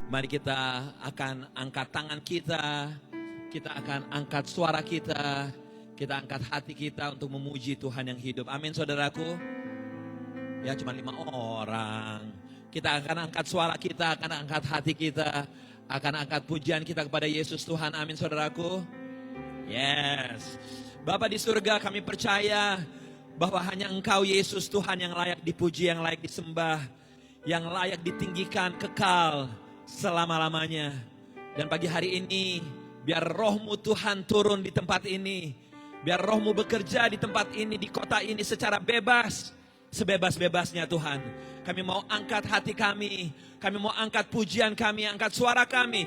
Mari kita akan angkat tangan kita akan angkat suara kita angkat hati kita untuk memuji Tuhan yang hidup. Amin saudaraku. Ya cuma 5 orang. Kita akan angkat suara kita, akan angkat hati kita, akan angkat pujian kita kepada Yesus Tuhan. Amin saudaraku. Yes. Bapa di surga, kami percaya bahwa hanya Engkau Yesus Tuhan yang layak dipuji, yang layak disembah, yang layak ditinggikan kekal selama-lamanya. Dan pagi hari ini biar roh-Mu Tuhan turun di tempat ini, biar roh-Mu bekerja di tempat ini, di kota ini secara bebas, sebebas-bebasnya Tuhan. Kami mau angkat hati kami mau angkat pujian kami, angkat suara kami,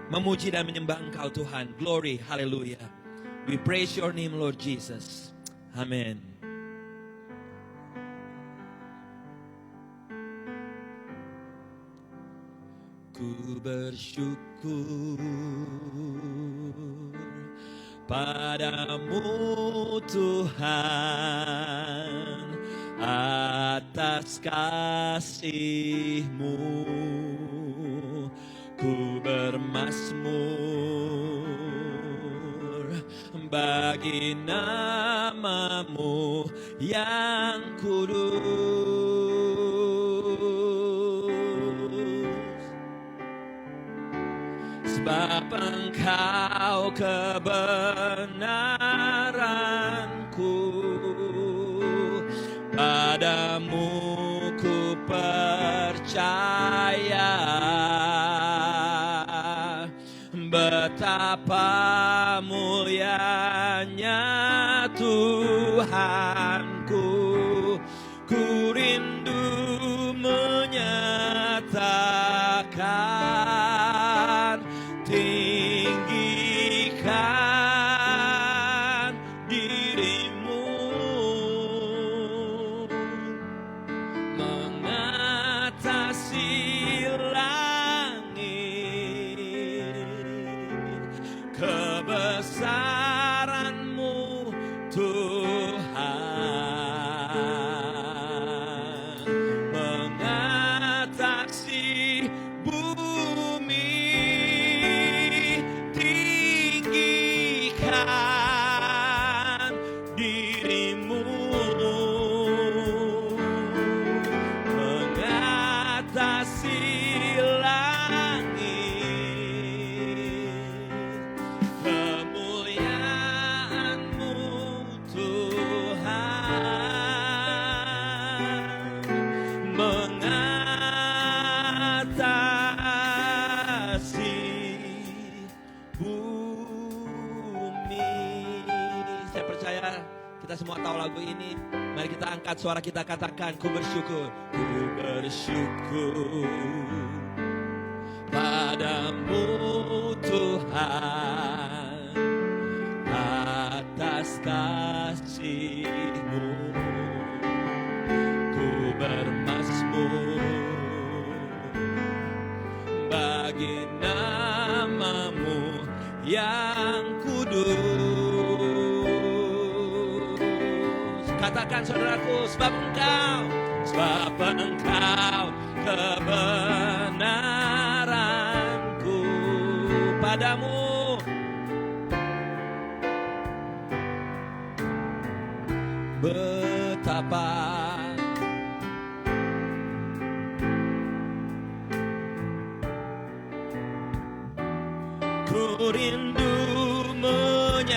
memuji dan menyembah Engkau Tuhan. Glory, haleluya. We praise your name Lord Jesus. Amen. Ku bersyukur padamu Tuhan atas kasih-Mu. Ku bermazmur bagi nama-Mu yang kudus. Sebab Engkau kebenaranku, padamu ku percaya. Betapa mulianya Tuhanku, ku rindu menyatakan, tinggikan diri-Mu, mengatasi langit, kebesaran-Mu Tuhan, mengatasi bumi. Tinggikan diri-Mu, mengatasi langit, kemuliaan-Mu Tuhan, mengatasi bumi. Saya percaya kita semua tahu lagu ini. Mari kita angkat suara kita, katakan, ku bersyukur. Ku bersyukur padamu Tuhan atas kasih-Mu. Ku bermazmur bagi nama-Mu yang kudus. Katakan saudaraku, sebab Engkau kebenaranku, padamu betapa ku rindu menyatakan,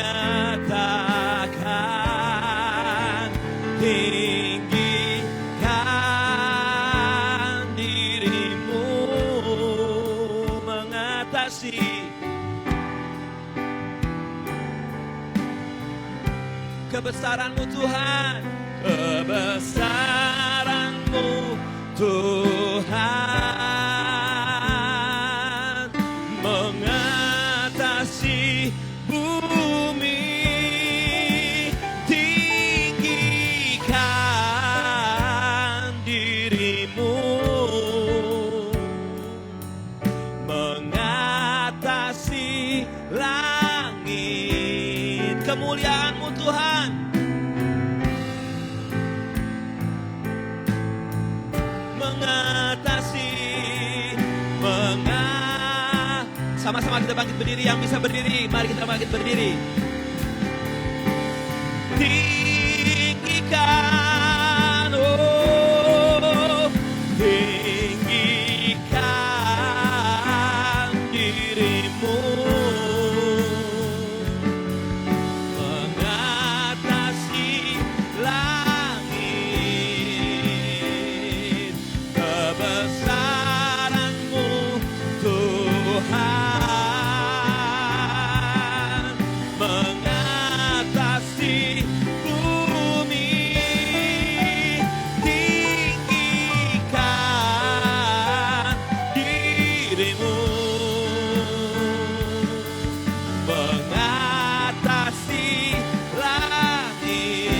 tinggikan diri-Mu, mengatasi kebesaran-Mu Tuhan, kebesaran-Mu Tuhan, mengatasi bumi. Tinggikan diri-Mu, mengatasi langit, kemuliaan-Mu Tuhan, mengatasi Sama-sama kita bangkit berdiri. Yang bisa berdiri, mari kita bangkit berdiri. Tinggikan, oh, tinggikan dirimu mengatasi langit. Kebesaran-Mu Tuhan mengatasi bumi. Tinggikan dirimu mengatasi langit.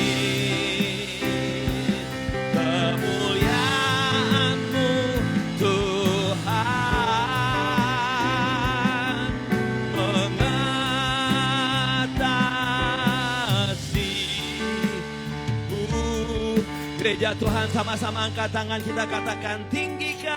Kemuliaan-Mu Tuhan mengatasi. Gereja Tuhan, sama-sama angkat tangan, kita katakan tinggikan.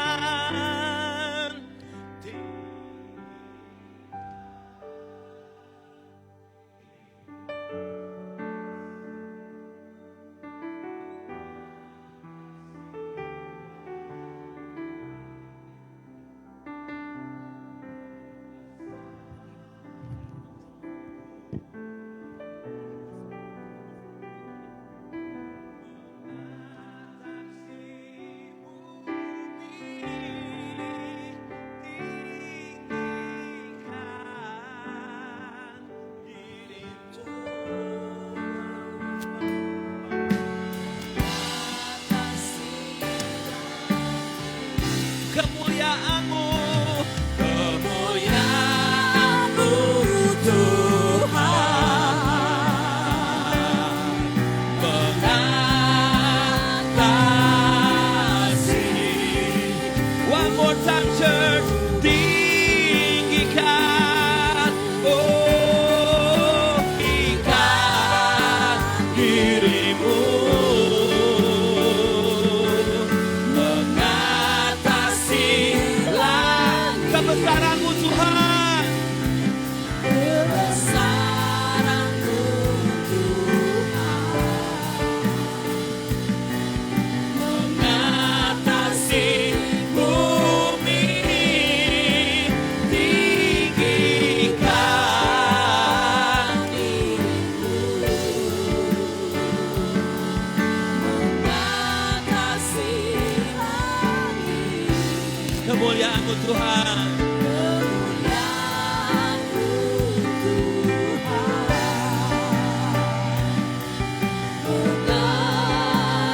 Kemuliaan-Mu, kemuliaan-Mu Tuhan mengatasi. One more time, church. Tinggikan, oh, tinggikan dirimu mengatasi langit. Kebesaran-Mu Tuhan, Kebesaran-Mu Tuhan mengatasi bumi. Tinggikan mengatasi langit. kemuliaan-Mu Tuhan. Kemuliaan-Mu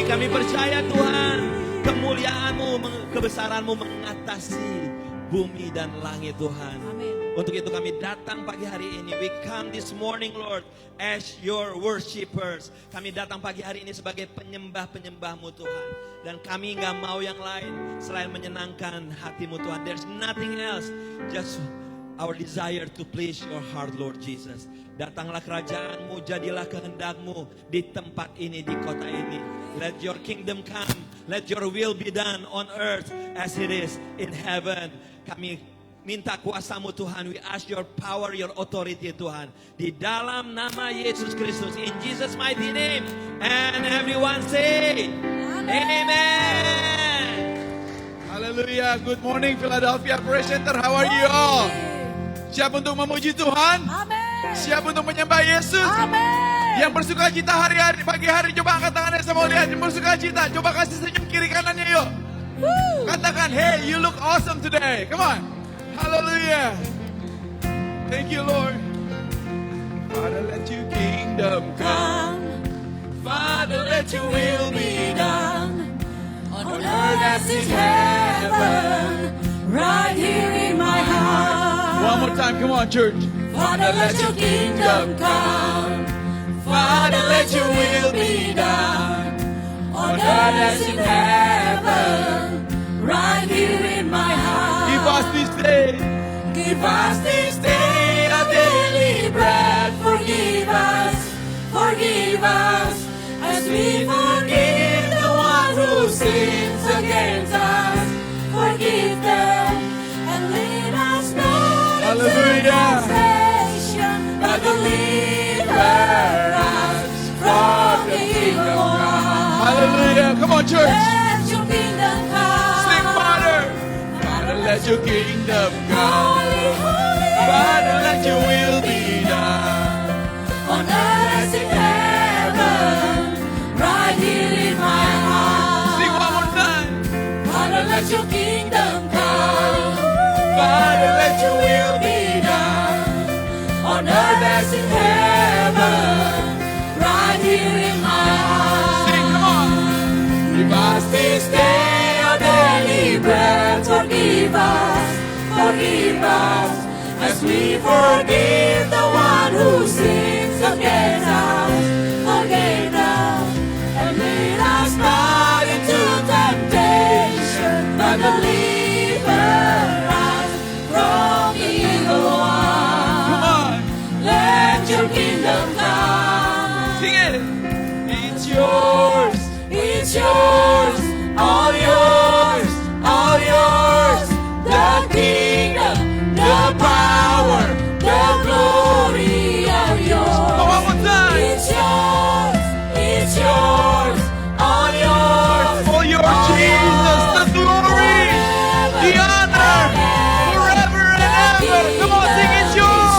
Kami percaya Tuhan, kemuliaan-Mu, kebesaran-Mu mengatasi bumi dan langit Tuhan. Amin. Untuk itu kami datang pagi hari ini. We come this morning Lord as your worshipers. Kami datang pagi hari ini sebagai penyembah-penyembah-Mu Tuhan. Dan kami gak mau yang lain selain menyenangkan hati-Mu Tuhan. There's nothing else. Just our desire to please your heart Lord Jesus. Datanglah kerajaan-Mu, jadilah kehendak-Mu di tempat ini, di kota ini. Let your kingdom come. Let your will be done on earth as it is in heaven. Kami minta kuasa-Mu Tuhan. We ask your power, your authority Tuhan. Di dalam nama Yesus Kristus. In Jesus mighty name. And everyone say, Amen. Haleluya. Good morning Philadelphia Praise Center. How are you all? Siap untuk memuji Tuhan? Amin. Siap untuk menyembah Yesus? Amin. Yang bersuka cita hari-hari, pagi hari, coba angkat tangannya sama lihat yang bersuka cita. Coba kasih senyum kiri kanannya yuk. Katakan, hey, you look awesome today. Come on. Hallelujah. Thank you, Lord. Father, let your kingdom come. Father, let your will be done. On earth as in heaven, right here in my heart. One more time, come on, church. Father, let your kingdom come. Father, let your will be done. On earth as in heaven, right here in my heart. Give us this day. Give us this day our daily bread. Forgive us, as we forgive the one who sins against us. Forgive them, and lead us not into Hallelujah. temptation, but deliver us from the evil one. Hallelujah. Come on, church. Let your kingdom come. Sing, Father. Father, let your kingdom come. Holy, holy, Father, let your will be done. on earth as in heaven, right here in my Sing heart. one more time. Father, let your kingdom come. Father, let your will be done. On earth as in heaven, right here in my heart. Sing, come on. Give us this day our daily bread. Forgive us, as we forgive the one who sins against us. Forgive us, and lead us not into temptation, but deliver us from the evil Come one. on. Let your kingdom come. Sing it. It's yours. It's yours, all yours, all yours. The kingdom, the power, the glory are yours. Oh, one more time. It's yours, all yours. For your Jesus, the glory, the honor, forever and ever. Come on, sing it's yours.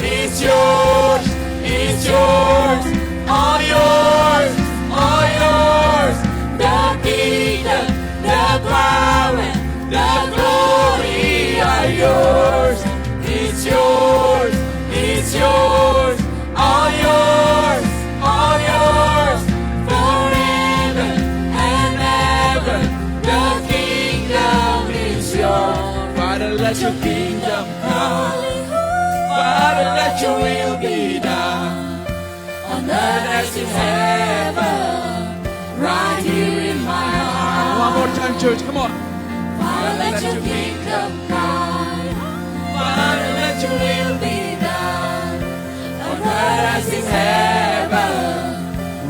It's yours, it's yours, all yours, all yours. The kingdom, the power, the glory are yours. It's yours, all yours, all yours. Forever and ever, the kingdom is yours. Father, let your kingdom come. Father, let your will be done. On earth as in heaven, right here in my heart. One more time, church. Come on. Father, let your kingdom come. Father, let your will be done. On earth as in heaven,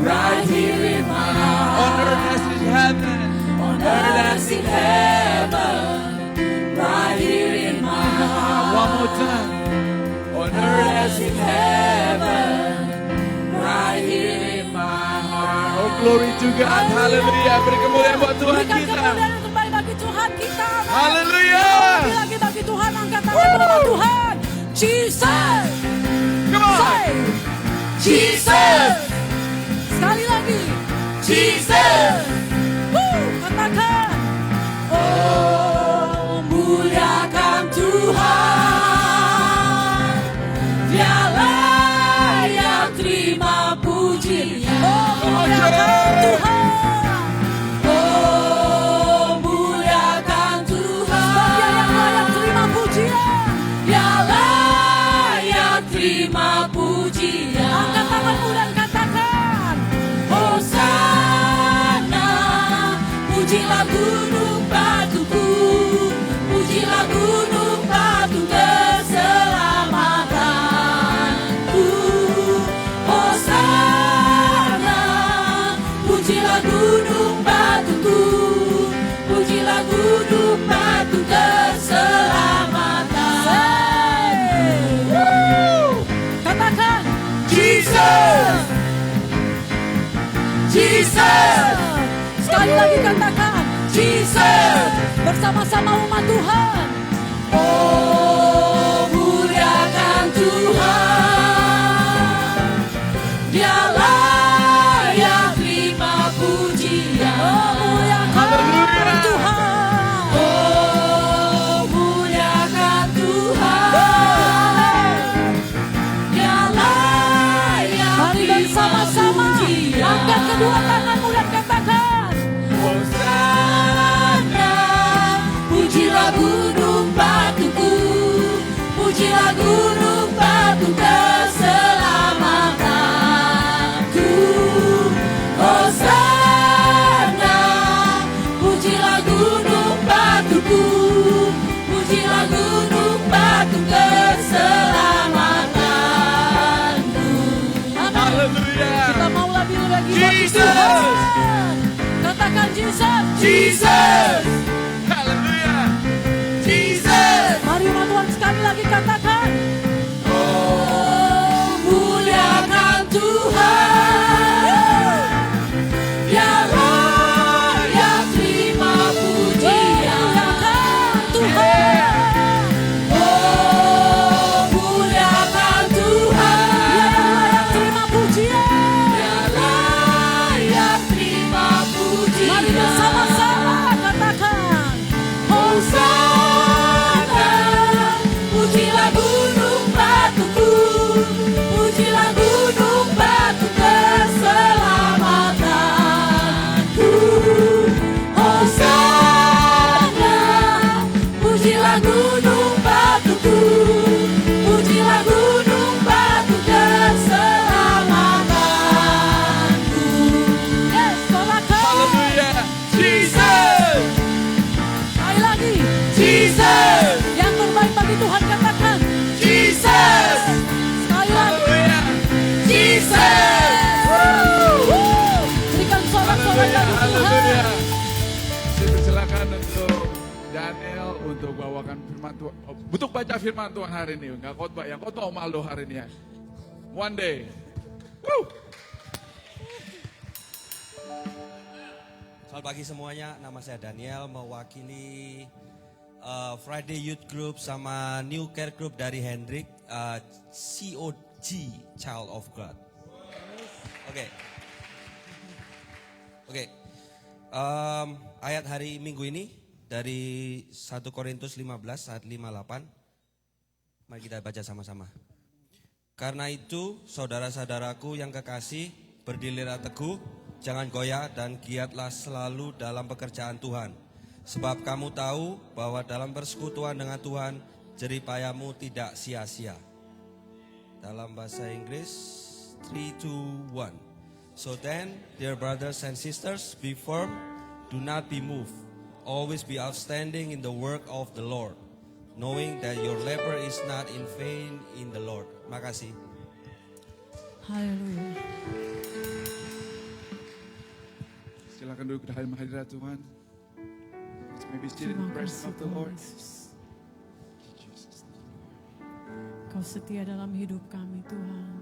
right here in my heart. On earth as in heaven. On earth as in heaven, right here in my heart. One more time. On Earth earth as in heaven, right here in my heart. Oh, glory to God. Hallelujah. Beri kemuliaan buat Tuhan Berikan kita. kemuliaan yang terbaik bagi Tuhan kita. Hallelujah. Lagi bagi Tuhan, angkat tangan kepada Tuhan. Jesus, Come on. say, Jesus. Sekali lagi, Jesus. Katakan, oh muliakan Tuhan. Dialah yang terima pujian. Oh muliakan Tuhan. Oh muliakan Tuhan. Dia yang layak terima pujian. Dialah yang terima pujian. Angkat tanganmu dan katakan, Hosana. Pujilah gunung batuku, pujilah gunung batu keselamatanku. Hosana, pujilah gunung batuku, pujilah gunung batu keselamatan. Katakan, Jesus, Jesus. Sekali lagi katakan, Jesus. Bersama-sama umat Tuhan. Oh muliakan Tuhan. Dialah yang terima pujian. Oh muliakan Haleluya. Tuhan. Oh muliakan Tuhan. Dialah gunung batu keselamatanku. Hosana, pujilah gunung batuku, pujilah gunung batu keselamatanku. Amin. Haleluya. Kita mau lebih lagi Jesus. Tuhan. Katakan Jesus, Jesus. Haleluya. Jesus. Mari umat Tuhan sekali lagi katakan. Oh, muliakan Tuhan. Biarlah yang terima pujian. Muliakan Tuhan. Oh, muliakan Tuhan. Biarlah yang terima pujian. Biarlah yang terima pujian. Mari bersama-sama katakan. Hosana, pujilah gunung batuku, pujilah gunung batu keselamatanku. Hosana, pujilah gunung batuku, pujilah gunung batu keselamatanku. Yes, sorakan. Haleluya. Jesus. Sekali lagi. Jesus. Yang terbaik bagi Tuhan katakan. Jesus. Sekali lagi. Haleluya. Jesus. Berikan sorak-sorak bagi Haleluya. Tuhan. Saya persilakan untuk Daniel untuk bawakan firman Tuhan. Untuk baca firman Tuhan hari ini. Enggak khotbah, yang khotbah Om Aldo hari ini ya. One day. Woo. Selamat pagi semuanya, nama saya Daniel, mewakili Friday Youth Group sama New Care Group dari Hendrik, COG, Child of God. Oke. Ayat hari Minggu ini dari 1 Korintus 15 ayat 58. Mari kita baca sama-sama. Karena itu, saudara-saudaraku yang kekasih, berdirilah teguh, jangan goyah dan giatlah selalu dalam pekerjaan Tuhan. Sebab kamu tahu bahwa dalam persekutuan dengan Tuhan, jerih payahmu tidak sia-sia. Dalam bahasa Inggris, 3, 2, 1. So then, dear brothers and sisters, be firm, do not be moved. Always be outstanding in the work of the Lord, knowing that your labor is not in vain in the Lord. Makasih. Haleluya. Silakan duduk dalam hadirat Tuhan. Let's maybe sit in the Terima presence kasih of the Tuhan Lord. Yesus. Kau setia dalam hidup kami Tuhan.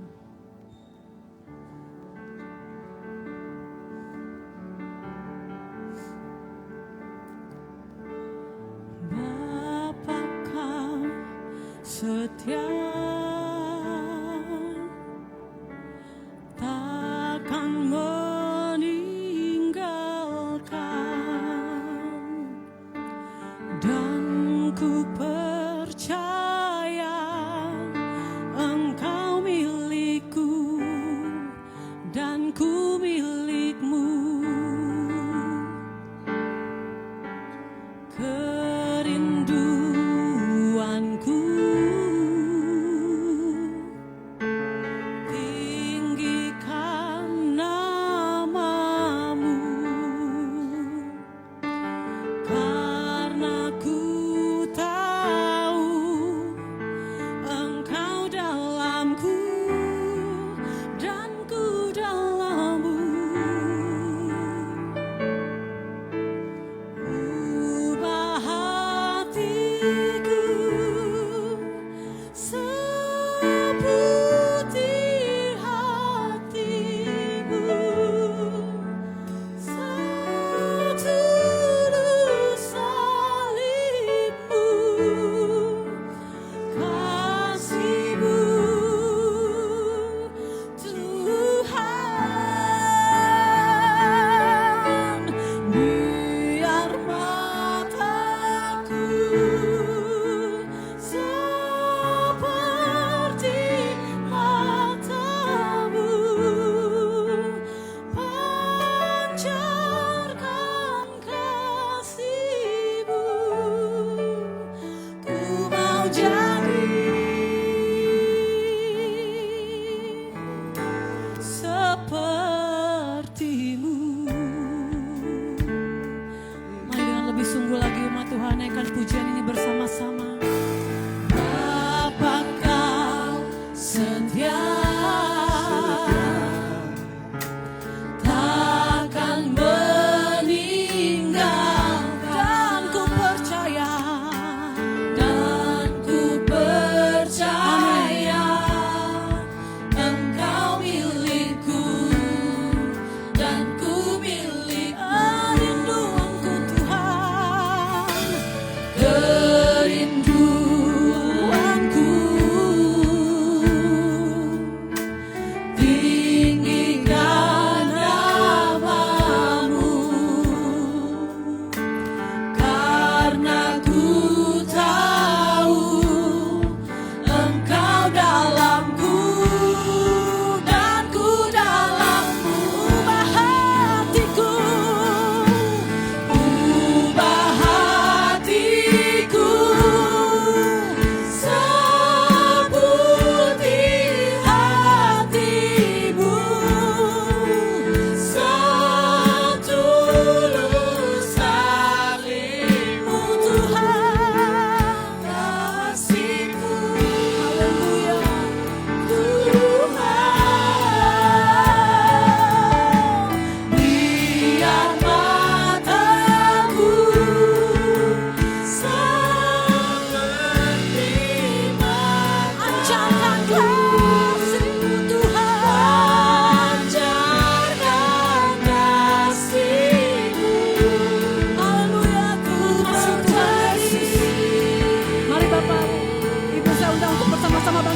Bapa kau setia, takkan meninggalkan, dan ku percaya Engkau milik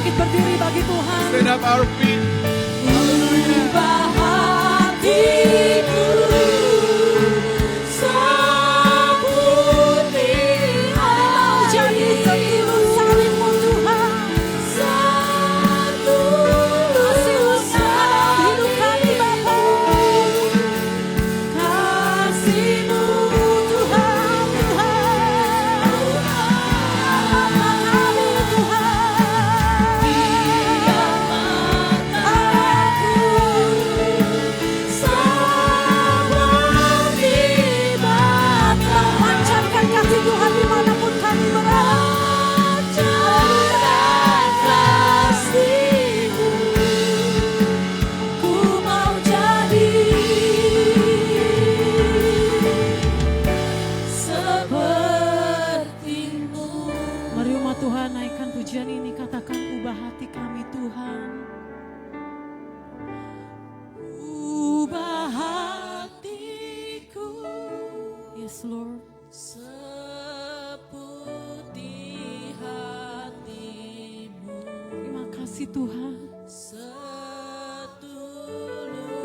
bangkit berdiri bagi Tuhan. Stand up our feet. Ubah hatiku seputih mau jadi setulus salibmu Tuhan. Setulus hidup kami Bapa. Kasih-Mu Tuhan, Tuhan. Kami Tuhan. Biar mataku seperti bata. Pancarkan kasih Tuhan dimanapun kami berada. Pancarkan kasih-Mu. Ku mau jadi seperti-Mu. Mari umat Tuhan naikkan pujian ini, katakan ubah hati kami Tuhan. Ubah hatiku, yes Lord, seputih hati-Mu. Terima kasih Tuhan.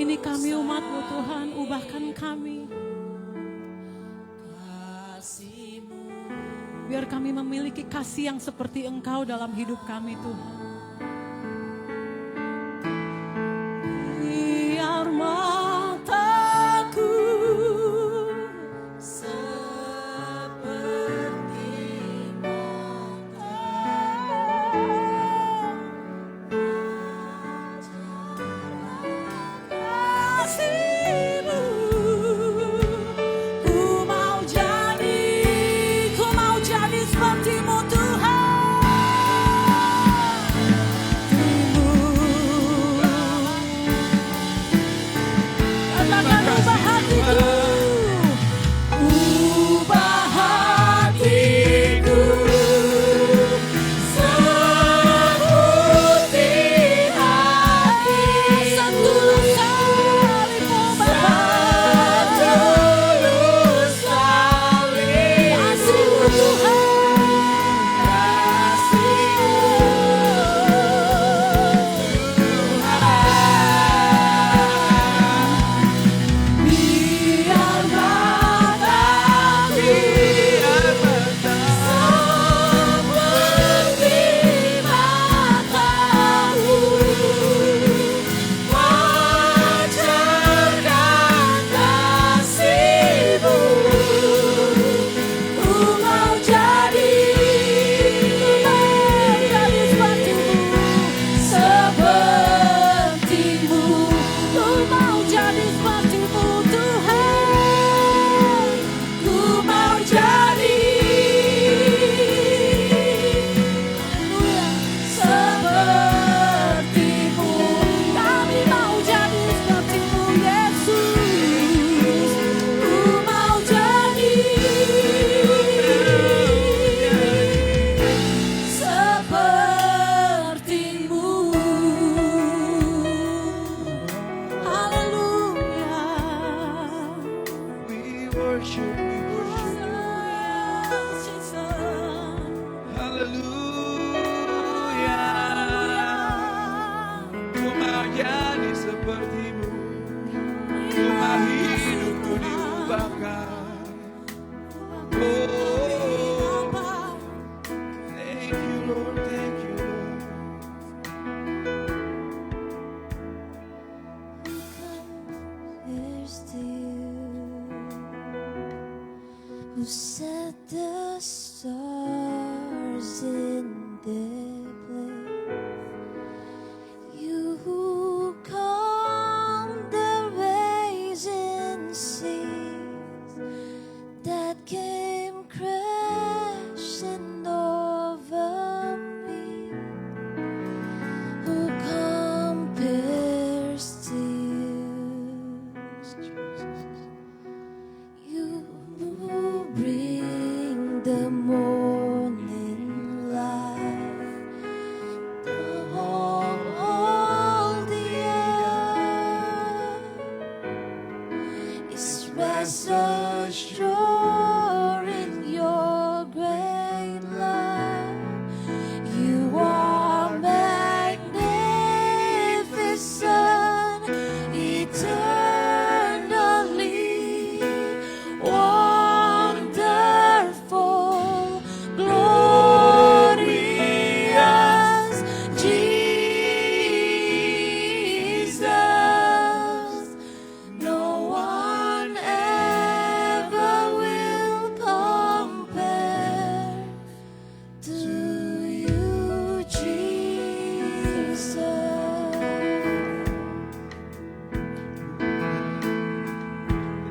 Ini kami umat-Mu Tuhan, ubahkan kami. Biar kami memiliki kasih yang seperti Engkau dalam hidup kami Tuhan. Biar mataku seperti mata kasih-Mu. Ku mau jadi seperti-Mu Tuhan. Katakan ubah hatiku. Ubah hatiku seputih hati. Setulus salib-Mu Bapa. Setulus salib. Kasih-Mu Tuhan. Biar mataku seperti mata-Mu. Pancarkan kasih-Mu. Ku mau jadi seperti-Mu. Ku mau jadi seperti-Mu Tuhan. Ku mau jadi seperti-Mu. Kami mau jadi seperti-Mu Yesus. Ku mau jadi seperti-Mu. Haleluya. We worship, we worship. Haleluya. Ku mau jadi seperti-Mu. Ku mau hidupku diubahkan. Oh, thank you Lord, thank you Lord. There's you who set the stars in their place. You who calm the raging seas that came crashing over me. Who compares to you? You bring the morning light. All the earth is rest assured in your great love. You are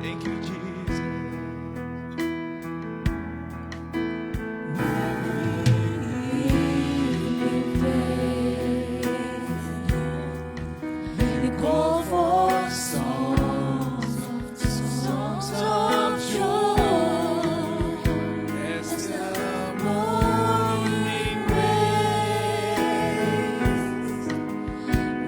Thank you, Jesus. We call for songs of joy Yes, as the morning rains.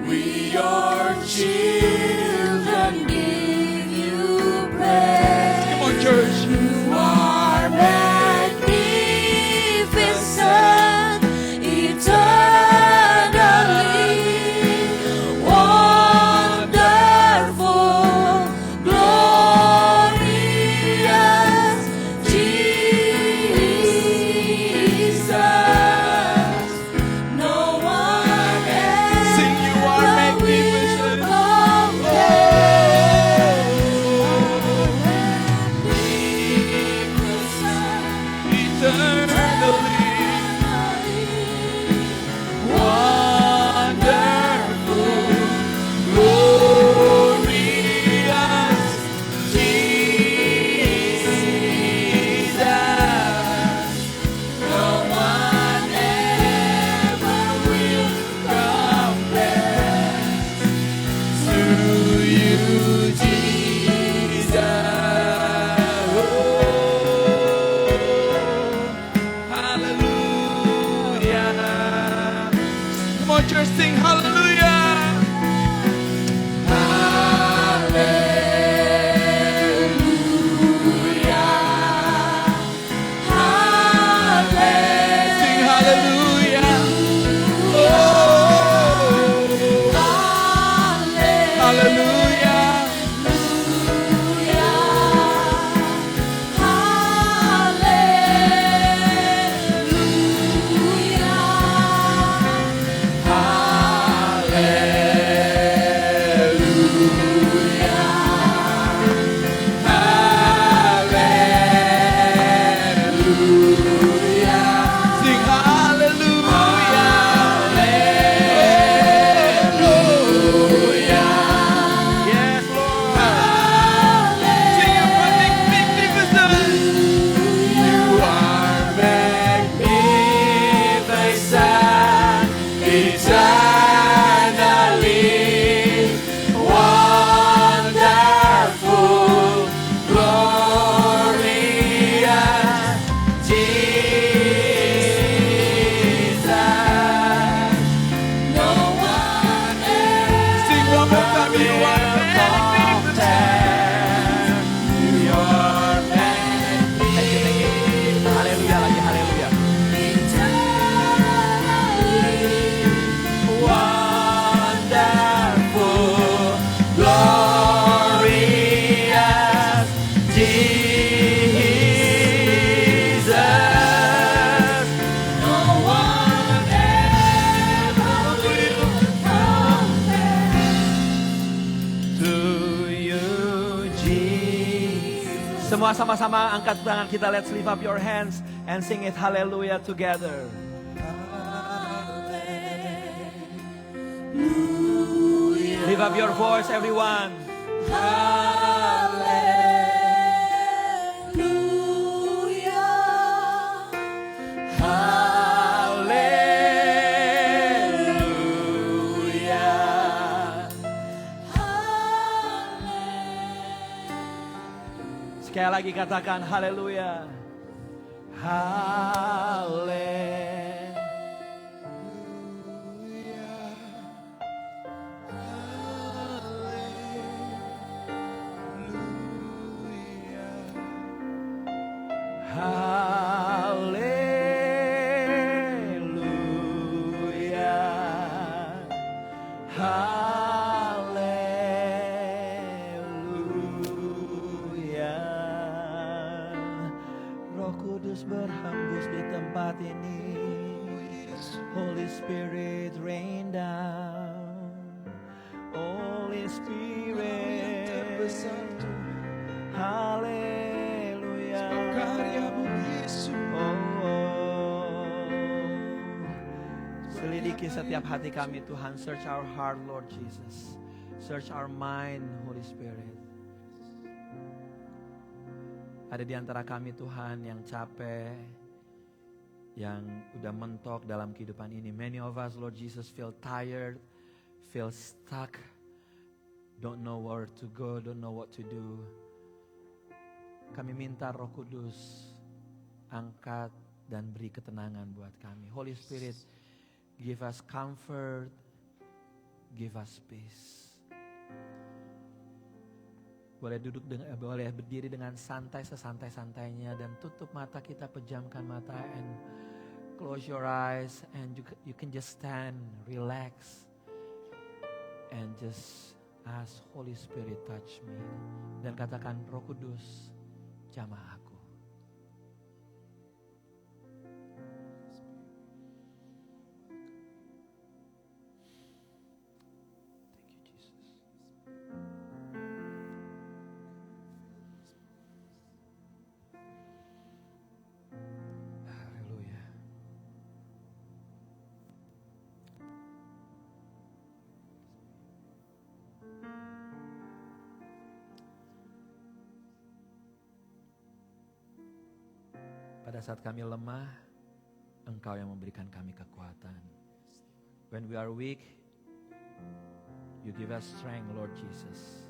We, your children, give you praise. come on, church. You are magnificent, eternally wonderful, glorious Jesus. No one else Sing, you are magnificent. Eternally wonderful, glorious Jesus. No one ever will compare to you, Jesus. Hallelujah. Come on, church, sing hallelujah. Sing hallelujah. Oh, hallelujah. Sing hallelujah. Yes, Lord. Sing your magnificent. You are magnificent, eternally wonderful, glorious Jesus. No one else. Sing one more time. You are magnificent. You are magnificent. Haleluya lagi, haleluya. Wonderful, glorious Jesus. No one ever will compare to you, Jesus. Semua sama-sama angkat tangan kita. Let's lift up your hands and sing it hallelujah together. Lift up your voice, everyone. Sekali lagi katakan haleluya. Haleluya. Haleluya. Haleluya. Roh Kudus berhembus di tempat ini. Holy Spirit rain down. Holy Spirit. Haleluya. Oh, selidiki setiap hati kami Tuhan. Search our heart Lord Jesus. Search our mind Holy Spirit. Ada di antara kami Tuhan yang capek, yang udah mentok dalam kehidupan ini. Many of us Lord Jesus feel tired, feel stuck, don't know where to go, don't know what to do. Kami minta Roh Kudus angkat dan beri ketenangan buat kami. Holy Spirit, give us comfort, give us peace. Boleh berdiri dengan santai sesantai-santainya dan tutup mata kita, pejamkan mata and close your eyes and you can just stand, relax and just ask Holy Spirit touch me dan katakan Roh Kudus jamah aku. Pada saat kami lemah, Engkau yang memberikan kami kekuatan. When we are weak, You give us strength, Lord Jesus.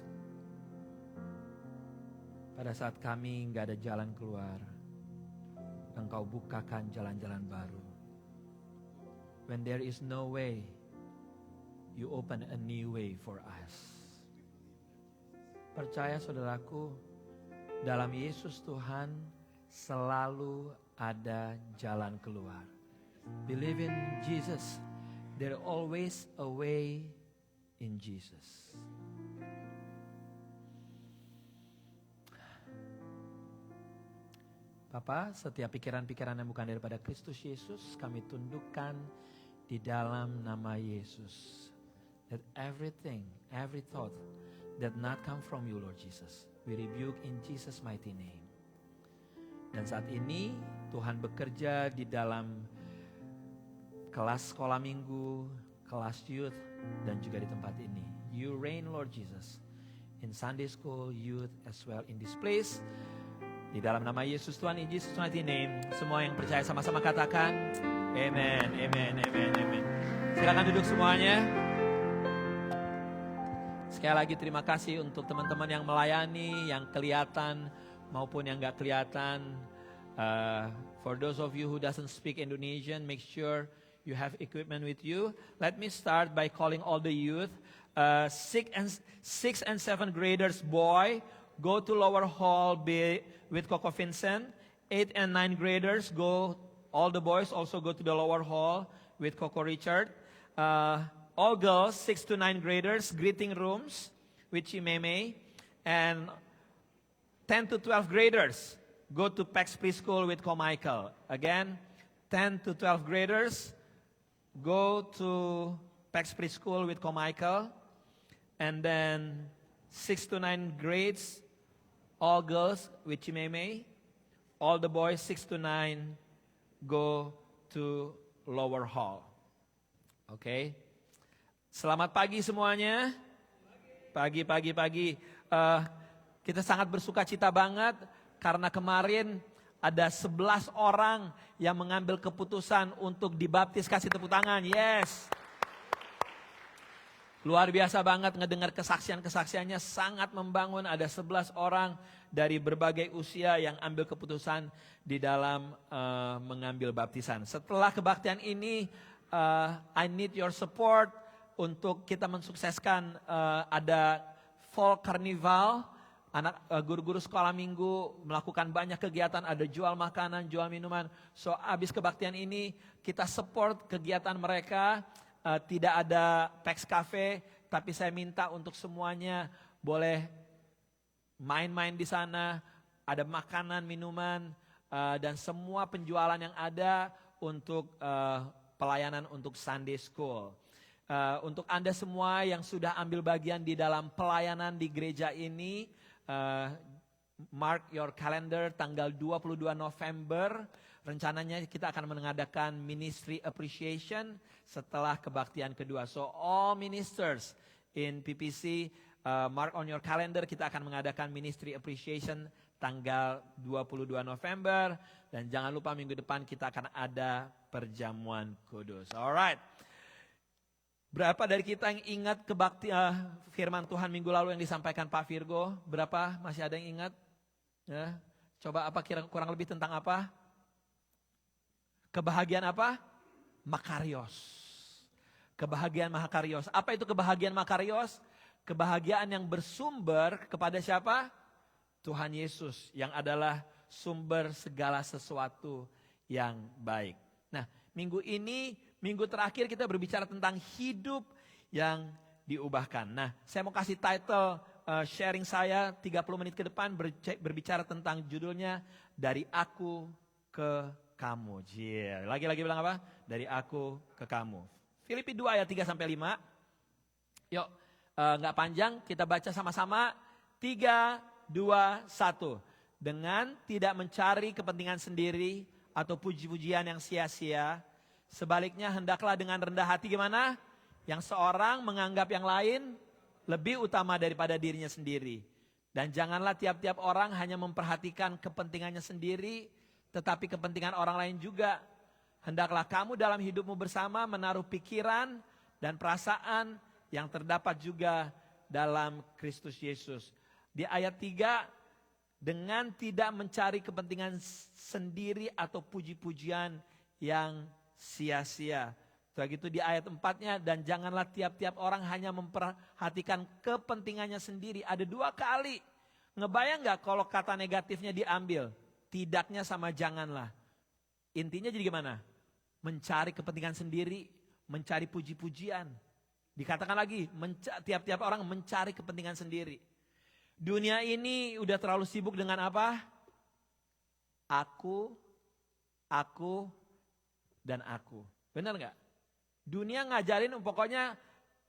Pada saat kami nggak ada jalan keluar, Engkau bukakan jalan-jalan baru. When there is no way, You open a new way for us. Percaya saudaraku, dalam Yesus Tuhan selalu ada jalan keluar. Believe in Jesus. There always a way in Jesus. Bapa, setiap pikiran-pikiran yang bukan daripada Kristus Yesus kami tundukkan di dalam nama Yesus. That everything, every thought that not come from You, Lord Jesus, we rebuke in Jesus' mighty name. Dan saat ini Tuhan bekerja di dalam kelas sekolah minggu, kelas youth, dan juga di tempat ini. You reign, Lord Jesus, in Sunday school, youth, as well in this place. Di dalam nama Yesus Tuhan, in Jesus' mighty name. Semua yang percaya sama-sama katakan, Amen, Amen, Amen, Amen. Silakan duduk semuanya. Sekali lagi terima kasih untuk teman-teman yang melayani, yang kelihatan maupun yang gak kelihatan. For those of you who doesn't speak Indonesian, make sure you have equipment with you. Let me start by calling all the youth. 6 and 7 graders, boy, go to lower hall with Coco Vincent. 8 and 9 graders, all the boys also go to the lower hall with Coco Richard. All girls, 6 to 9 graders, greeting rooms with Chimeme. And 10 to 12 graders, go to Pax Preschool with Ko Michael. Again, 10 to 12 graders, go to Pax Preschool with Ko Michael. And then 6 to 9 grades, all girls with Chimeme. All the boys, 6 to 9, go to lower hall. Okay? Selamat pagi semuanya. Pagi. Kita sangat bersuka cita banget karena kemarin ada 11 orang yang mengambil keputusan untuk dibaptis. Kasih tepuk tangan, yes. Luar biasa banget ngedengar kesaksian-kesaksiannya, sangat membangun. Ada 11 orang dari berbagai usia yang ambil keputusan di dalam mengambil baptisan. Setelah kebaktian ini, I need your support untuk kita mensukseskan ada Fall Carnival. Anak guru-guru sekolah minggu melakukan banyak kegiatan, ada jual makanan, jual minuman. So abis kebaktian ini kita support kegiatan mereka. Tidak ada Pax Cafe, tapi saya minta untuk semuanya boleh main-main di sana. Ada makanan, minuman, dan semua penjualan yang ada untuk pelayanan untuk Sunday School. Untuk Anda semua yang sudah ambil bagian di dalam pelayanan di gereja ini, mark your calendar tanggal 22 November rencananya kita akan mengadakan ministry appreciation setelah kebaktian kedua. So all ministers in PPC, mark on your calendar, kita akan mengadakan ministry appreciation tanggal 22 November. Dan jangan lupa minggu depan kita akan ada perjamuan kudus. Alright. Berapa dari kita yang ingat firman Tuhan minggu lalu yang disampaikan Pak Virgo? Berapa? Masih ada yang ingat? Ya. Coba apa kurang lebih tentang apa? Kebahagiaan apa? Makarios. Kebahagiaan Makarios. Apa itu kebahagiaan Makarios? Kebahagiaan yang bersumber kepada siapa? Tuhan Yesus yang adalah sumber segala sesuatu yang baik. Nah, minggu ini, minggu terakhir kita berbicara tentang hidup yang diubahkan. Nah, saya mau kasih title sharing saya 30 menit ke depan berbicara tentang judulnya Dari Aku ke Kamu. Lagi-lagi bilang apa? Dari aku ke kamu. Filipi 2 ayat 3 sampai 5. Yuk, nggak panjang, kita baca sama-sama. 3, 2, 1. Dengan tidak mencari kepentingan sendiri atau puji-pujian yang sia-sia, sebaliknya hendaklah dengan rendah hati gimana? Yang seorang menganggap yang lain lebih utama daripada dirinya sendiri. Dan janganlah tiap-tiap orang hanya memperhatikan kepentingannya sendiri, tetapi kepentingan orang lain juga. Hendaklah kamu dalam hidupmu bersama menaruh pikiran dan perasaan yang terdapat juga dalam Kristus Yesus. Di ayat 3, dengan tidak mencari kepentingan sendiri atau puji-pujian yang sia-sia. Setelah itu di ayat 4-nya, dan janganlah tiap-tiap orang hanya memperhatikan kepentingannya sendiri. Ada 2 kali. Ngebayang gak kalau kata negatifnya diambil? Tidaknya sama janganlah. Intinya jadi gimana? Mencari kepentingan sendiri, mencari puji-pujian. Dikatakan lagi, tiap-tiap orang mencari kepentingan sendiri. Dunia ini udah terlalu sibuk dengan apa? Aku, dan aku. Benar gak? Dunia ngajarin pokoknya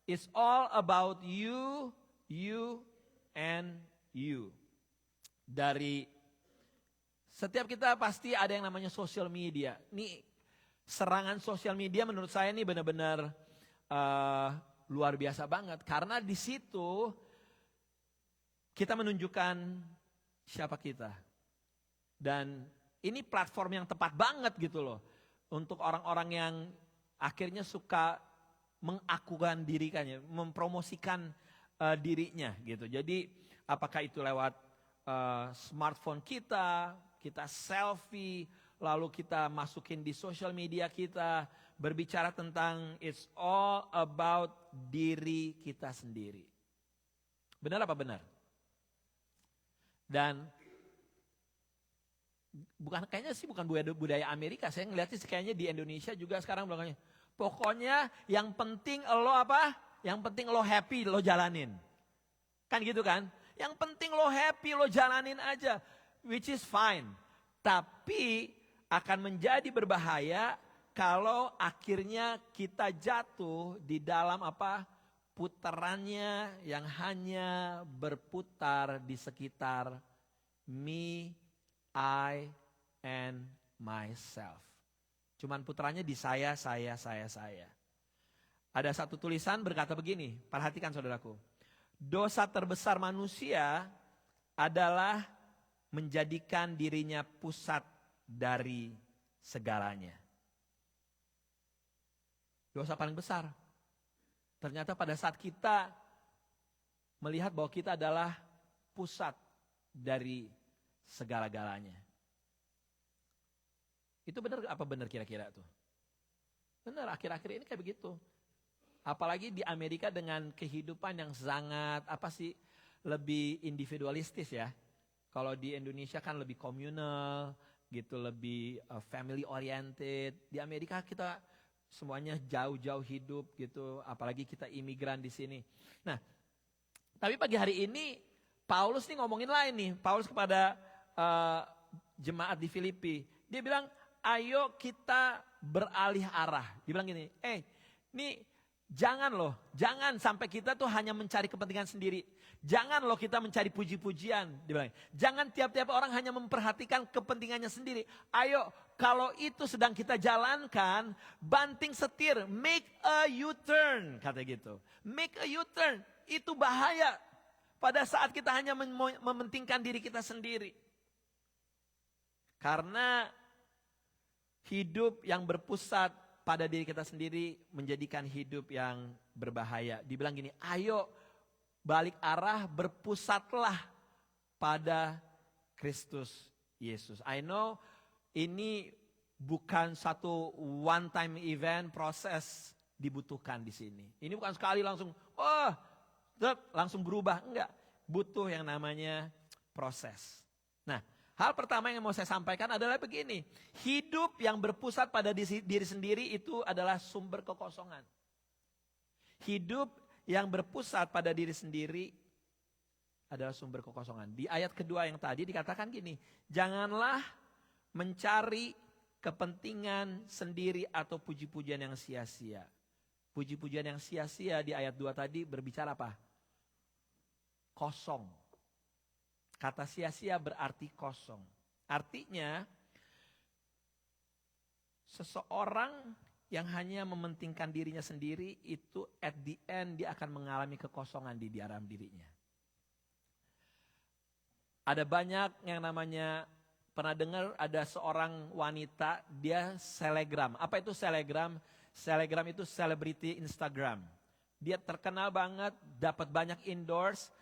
it's all about you, and you. Dari setiap kita pasti ada yang namanya social media. Nih serangan sosial media menurut saya ini benar-benar luar biasa banget. Karena di situ kita menunjukkan siapa kita. Dan ini platform yang tepat banget gitu loh. Untuk orang-orang yang akhirnya suka mengakukan dirinya, mempromosikan dirinya gitu. Jadi apakah itu lewat smartphone kita selfie, lalu kita masukin di social media kita, berbicara tentang it's all about diri kita sendiri. Benar apa benar? Dan kayaknya sih bukan budaya Amerika, saya ngeliatnya sih kayaknya di Indonesia juga sekarang bilangnya, pokoknya yang penting lo apa? Yang penting lo happy, lo jalanin. Kan gitu kan? Yang penting lo happy, lo jalanin aja. Which is fine. Tapi akan menjadi berbahaya kalau akhirnya kita jatuh di dalam apa? Putarannya yang hanya berputar di sekitar me, I, and myself. Cuman putarannya di saya. Ada satu tulisan berkata begini, perhatikan saudaraku. Dosa terbesar manusia adalah menjadikan dirinya pusat dari segalanya. Dosa paling besar. Ternyata pada saat kita melihat bahwa kita adalah pusat dari segala-galanya. Itu benar apa benar kira-kira tuh? Benar, akhir-akhir ini kayak begitu. Apalagi di Amerika dengan kehidupan yang sangat lebih individualistis ya. Kalau di Indonesia kan lebih komunal gitu, lebih family oriented. Di Amerika kita semuanya jauh-jauh hidup gitu, apalagi kita imigran di sini. Nah, tapi pagi hari ini Paulus nih ngomongin lain nih. Paulus kepada jemaat di Filipi, dia bilang, ayo kita beralih arah. Dia bilang gini, nih Jangan sampai kita tuh hanya mencari kepentingan sendiri. Jangan loh kita mencari puji-pujian. Dibilang. Jangan tiap-tiap orang hanya memperhatikan kepentingannya sendiri. Ayo, kalau itu sedang kita jalankan, banting setir, make a U-turn, kata gitu. Make a U-turn, itu bahaya. Pada saat kita hanya mementingkan diri kita sendiri. Karena hidup yang berpusat pada diri kita sendiri menjadikan hidup yang berbahaya. Dibilang gini, ayo balik arah, berpusatlah pada Kristus Yesus. I know ini bukan satu one time event, proses dibutuhkan di sini. Ini bukan sekali langsung, langsung berubah. Enggak, butuh yang namanya proses. Nah, hal pertama yang mau saya sampaikan adalah begini. Hidup yang berpusat pada diri sendiri itu adalah sumber kekosongan. Hidup yang berpusat pada diri sendiri adalah sumber kekosongan. Di ayat kedua yang tadi dikatakan gini, janganlah mencari kepentingan sendiri atau puji-pujian yang sia-sia. Puji-pujian yang sia-sia di ayat 2 tadi berbicara apa? Kosong. Kata sia-sia berarti kosong. Artinya seseorang yang hanya mementingkan dirinya sendiri itu at the end dia akan mengalami kekosongan di dalam dirinya. Ada banyak yang namanya, pernah dengar ada seorang wanita dia selegram. Apa itu selegram? Selegram itu celebrity Instagram. Dia terkenal banget, dapat banyak endorse.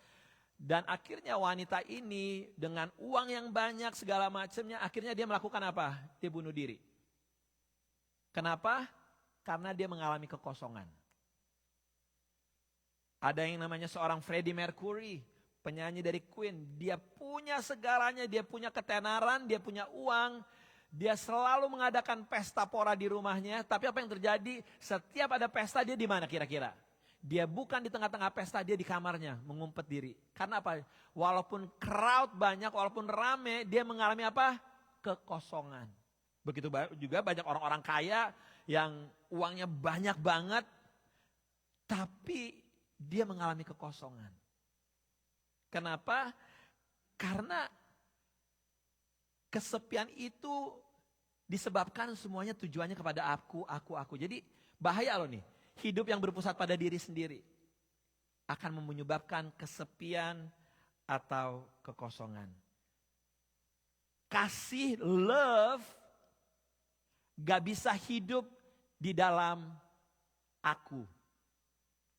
Dan akhirnya wanita ini dengan uang yang banyak segala macamnya, akhirnya dia melakukan apa? Dia bunuh diri. Kenapa? Karena dia mengalami kekosongan. Ada yang namanya seorang Freddie Mercury, penyanyi dari Queen. Dia punya segalanya, dia punya ketenaran, dia punya uang. Dia selalu mengadakan pesta pora di rumahnya. Tapi apa yang terjadi? Setiap ada pesta dia di mana kira-kira? Dia bukan di tengah-tengah pesta, dia di kamarnya mengumpet diri. Karena apa? Walaupun crowd banyak, walaupun rame, dia mengalami apa? Kekosongan. Begitu juga banyak orang-orang kaya yang uangnya banyak banget, tapi dia mengalami kekosongan. Kenapa? Karena kesepian itu disebabkan semuanya tujuannya kepada aku. Jadi bahaya loh nih. Hidup yang berpusat pada diri sendiri akan menyebabkan kesepian atau kekosongan. Kasih, love, gak bisa hidup di dalam aku.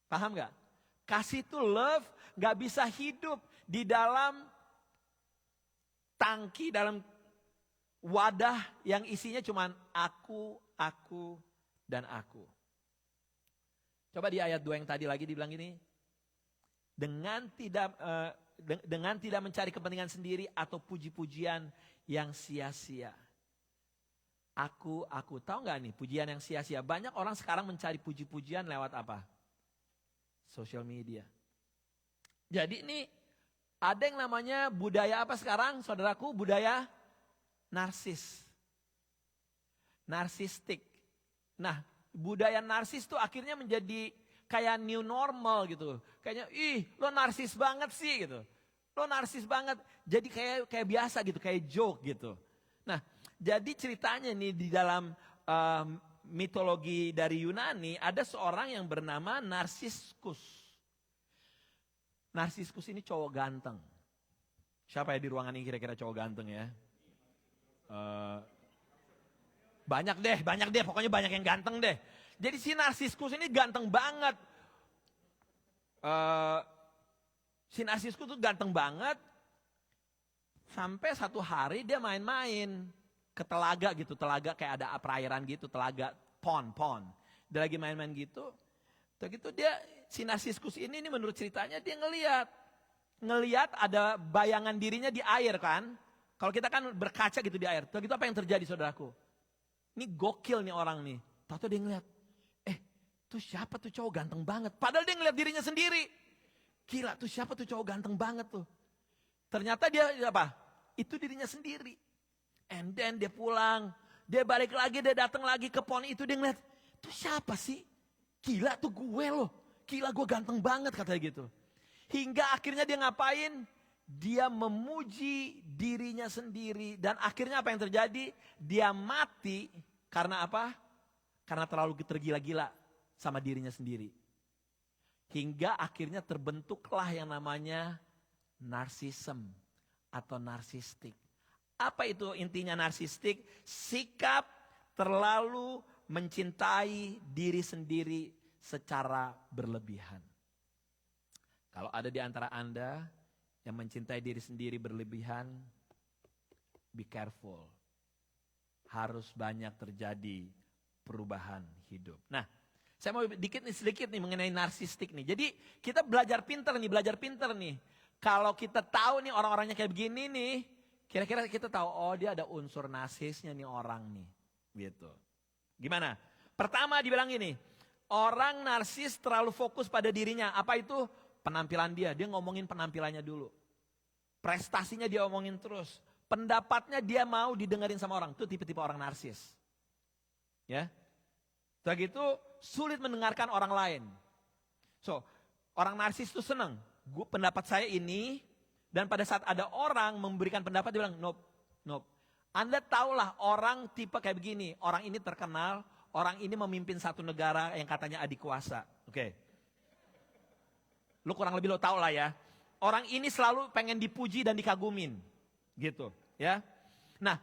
Paham gak? Kasih itu love gak bisa hidup di dalam tangki, dalam wadah yang isinya cuman aku, dan aku. Coba di ayat 2 yang tadi lagi dibilang gini. Dengan tidak mencari kepentingan sendiri atau puji-pujian yang sia-sia. Aku. Tahu gak nih pujian yang sia-sia? Banyak orang sekarang mencari puji-pujian lewat apa? Social media. Jadi ini ada yang namanya budaya apa sekarang saudaraku? Budaya narsis. Narsistik. Nah, budaya narsis tuh akhirnya menjadi kayak new normal gitu. Kayaknya lo narsis banget sih gitu. Lo narsis banget. Jadi kayak biasa gitu, kayak joke gitu. Nah, jadi ceritanya nih di dalam mitologi dari Yunani ada seorang yang bernama Narsiskus. Narsiskus ini cowok ganteng. Siapa ya di ruangan ini kira-kira cowok ganteng ya? Banyak deh, pokoknya banyak yang ganteng deh. Jadi si Narsiskus ini ganteng banget. Si Narsiskus tuh ganteng banget. Sampai satu hari dia main-main ke telaga gitu. Telaga kayak ada perairan gitu, telaga pond. Dia lagi main-main gitu. Begitu dia, si Narsiskus ini menurut ceritanya dia ngeliat ada bayangan dirinya di air kan. Kalau kita kan berkaca gitu di air. Begitu apa yang terjadi saudaraku? Ini gokil nih orang nih. Tahu dia ngeliat, tuh siapa tuh cowok ganteng banget. Padahal dia ngeliat dirinya sendiri. Gila tuh siapa tuh cowok ganteng banget tuh. Ternyata dia apa? Itu dirinya sendiri. And then dia pulang. Dia balik lagi, dia datang lagi ke pond itu. Dia ngeliat, tuh siapa sih? Gila tuh gue loh. Gila gue ganteng banget katanya gitu. Hingga akhirnya dia ngapain? Dia memuji dirinya sendiri. Dan akhirnya apa yang terjadi? Dia mati karena apa? Karena terlalu tergila-gila sama dirinya sendiri. Hingga akhirnya terbentuklah yang namanya narsism atau narsistik. Apa itu intinya narsistik? Sikap terlalu mencintai diri sendiri secara berlebihan. Kalau ada di antara Anda yang mencintai diri sendiri berlebihan, be careful. Harus banyak terjadi perubahan hidup. Nah, saya mau sedikit nih mengenai narsistik nih. Jadi kita belajar pinter nih. Kalau kita tahu nih orang-orangnya kayak begini nih, kira-kira kita tahu, oh dia ada unsur narsisnya nih orang nih. Gitu. Gimana? Pertama dibilang ini, orang narsis terlalu fokus pada dirinya. Apa itu? Penampilan dia. Dia ngomongin penampilannya dulu. Prestasinya dia omongin terus. Pendapatnya dia mau didengerin sama orang. Itu tipe-tipe orang narsis. Ya. Setelah gitu sulit mendengarkan orang lain. So, orang narsis itu senang. Pendapat saya ini, dan pada saat ada orang memberikan pendapat dia bilang, nope. Anda tahulah orang tipe kayak begini. Orang ini terkenal, orang ini memimpin satu negara yang katanya adik kuasa. Oke. Lu kurang lebih lo tau lah ya. Orang ini selalu pengen dipuji dan dikagumin. Gitu ya. Nah,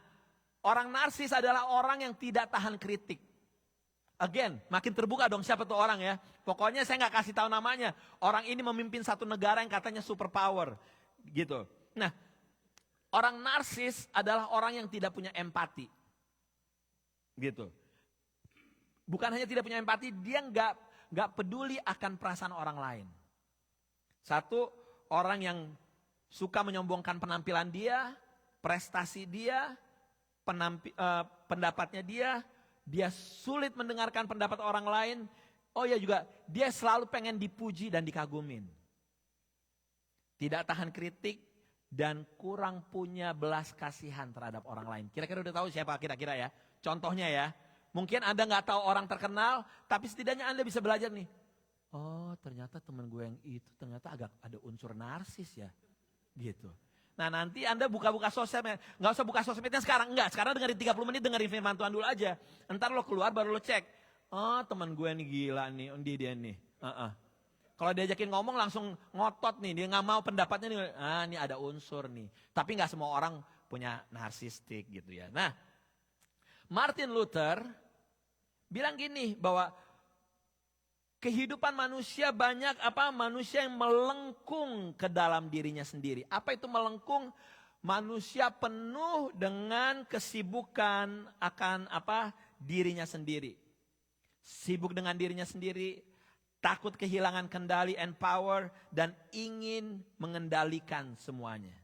orang narsis adalah orang yang tidak tahan kritik. Again, makin terbuka dong siapa tuh orang ya. Pokoknya saya gak kasih tahu namanya. Orang ini memimpin satu negara yang katanya superpower. Gitu. Nah, orang narsis adalah orang yang tidak punya empati. Gitu. Bukan hanya tidak punya empati, dia nggak peduli akan perasaan orang lain. Satu, orang yang suka menyombongkan penampilan dia, prestasi dia, pendapatnya dia sulit mendengarkan pendapat orang lain. Oh ya juga, dia selalu pengen dipuji dan dikagumin. Tidak tahan kritik, dan kurang punya belas kasihan terhadap orang lain. Kira-kira udah tahu siapa kira-kira ya? Contohnya ya, mungkin Anda nggak tahu orang terkenal, tapi setidaknya Anda bisa belajar nih. Oh ternyata teman gue yang itu ternyata agak ada unsur narsis ya. Gitu. Nah nanti Anda buka-buka sosmed, nggak usah buka sosmednya sekarang, enggak. Sekarang dengerin 30 menit dengerin firman Tuhan dulu aja. Ntar lo keluar baru lo cek. Oh teman gue nih gila nih, dia nih. Kalau diajakin ngomong langsung ngotot nih, dia nggak mau pendapatnya nih, ini ada unsur nih. Tapi nggak semua orang punya narsistik gitu ya. Nah, Martin Luther bilang gini bahwa kehidupan manusia banyak manusia yang melengkung ke dalam dirinya sendiri. Apa itu melengkung? Manusia penuh dengan kesibukan akan dirinya sendiri. Sibuk dengan dirinya sendiri. Takut kehilangan kendali and power, dan ingin mengendalikan semuanya.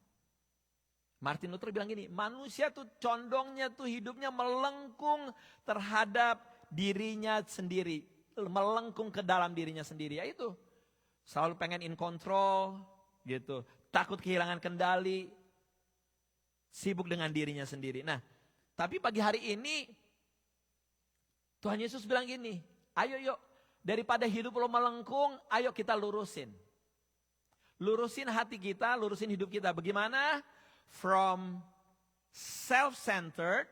Martin Luther bilang gini, manusia tuh condongnya tuh hidupnya melengkung terhadap dirinya sendiri. Melengkung ke dalam dirinya sendiri, ya itu. Selalu pengen in control, gitu. Takut kehilangan kendali, sibuk dengan dirinya sendiri. Nah, tapi pagi hari ini, Tuhan Yesus bilang gini, ayo yuk. Daripada hidup lo melengkung, ayo kita lurusin. Lurusin hati kita, lurusin hidup kita. Bagaimana? From self-centered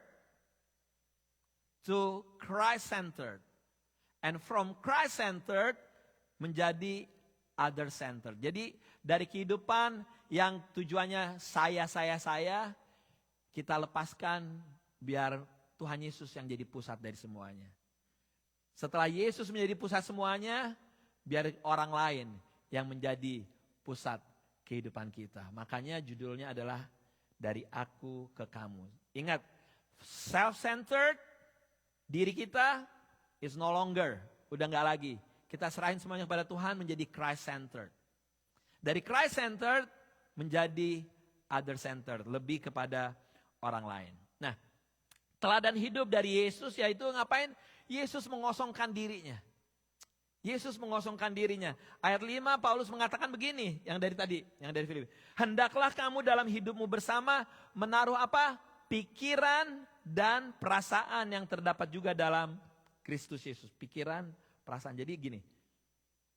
to Christ-centered. And from Christ-centered menjadi other-centered. Jadi dari kehidupan yang tujuannya saya, kita lepaskan biar Tuhan Yesus yang jadi pusat dari semuanya. Setelah Yesus menjadi pusat semuanya, biar orang lain yang menjadi pusat kehidupan kita. Makanya judulnya adalah dari aku ke kamu. Ingat, self-centered, diri kita is no longer, udah gak lagi. Kita serahin semuanya kepada Tuhan menjadi Christ-centered. Dari Christ-centered menjadi other-centered, lebih kepada orang lain. Nah, teladan hidup dari Yesus yaitu ngapain? Yesus mengosongkan dirinya. Yesus mengosongkan dirinya. Ayat 5 Paulus mengatakan begini, yang dari Filipi. Hendaklah kamu dalam hidupmu bersama menaruh pikiran dan perasaan yang terdapat juga dalam Kristus Yesus. Pikiran, perasaan. Jadi gini,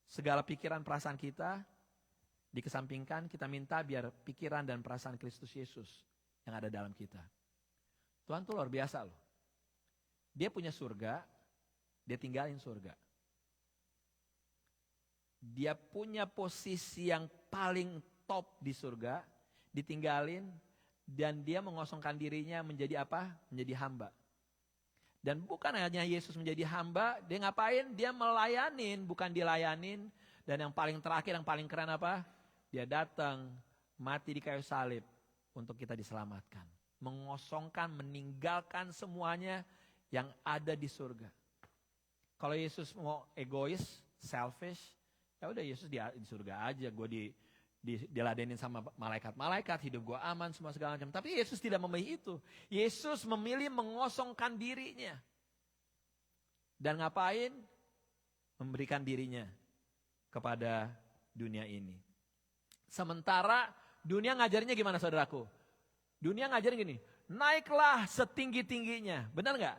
segala pikiran perasaan kita dikesampingkan, kita minta biar pikiran dan perasaan Kristus Yesus yang ada dalam kita. Tuhan tuh luar biasa loh. Dia punya surga, dia tinggalin surga. Dia punya posisi yang paling top di surga, ditinggalin, dan dia mengosongkan dirinya menjadi apa? Menjadi hamba. Dan bukan hanya Yesus menjadi hamba, dia ngapain? Dia melayanin, bukan dilayanin. Dan yang paling terakhir, yang paling keren apa? Dia datang, mati di kayu salib untuk kita diselamatkan. Mengosongkan, meninggalkan semuanya yang ada di surga. Kalau Yesus mau egois, selfish, ya udah Yesus di surga aja, gue diladenin sama malaikat-malaikat, hidup gue aman, semua segala macam. Tapi Yesus tidak memilih itu. Yesus memilih mengosongkan dirinya. Dan ngapain? Memberikan dirinya kepada dunia ini. Sementara dunia ngajarinnya gimana saudaraku? Dunia ngajarin gini, naiklah setinggi-tingginya. Benar nggak?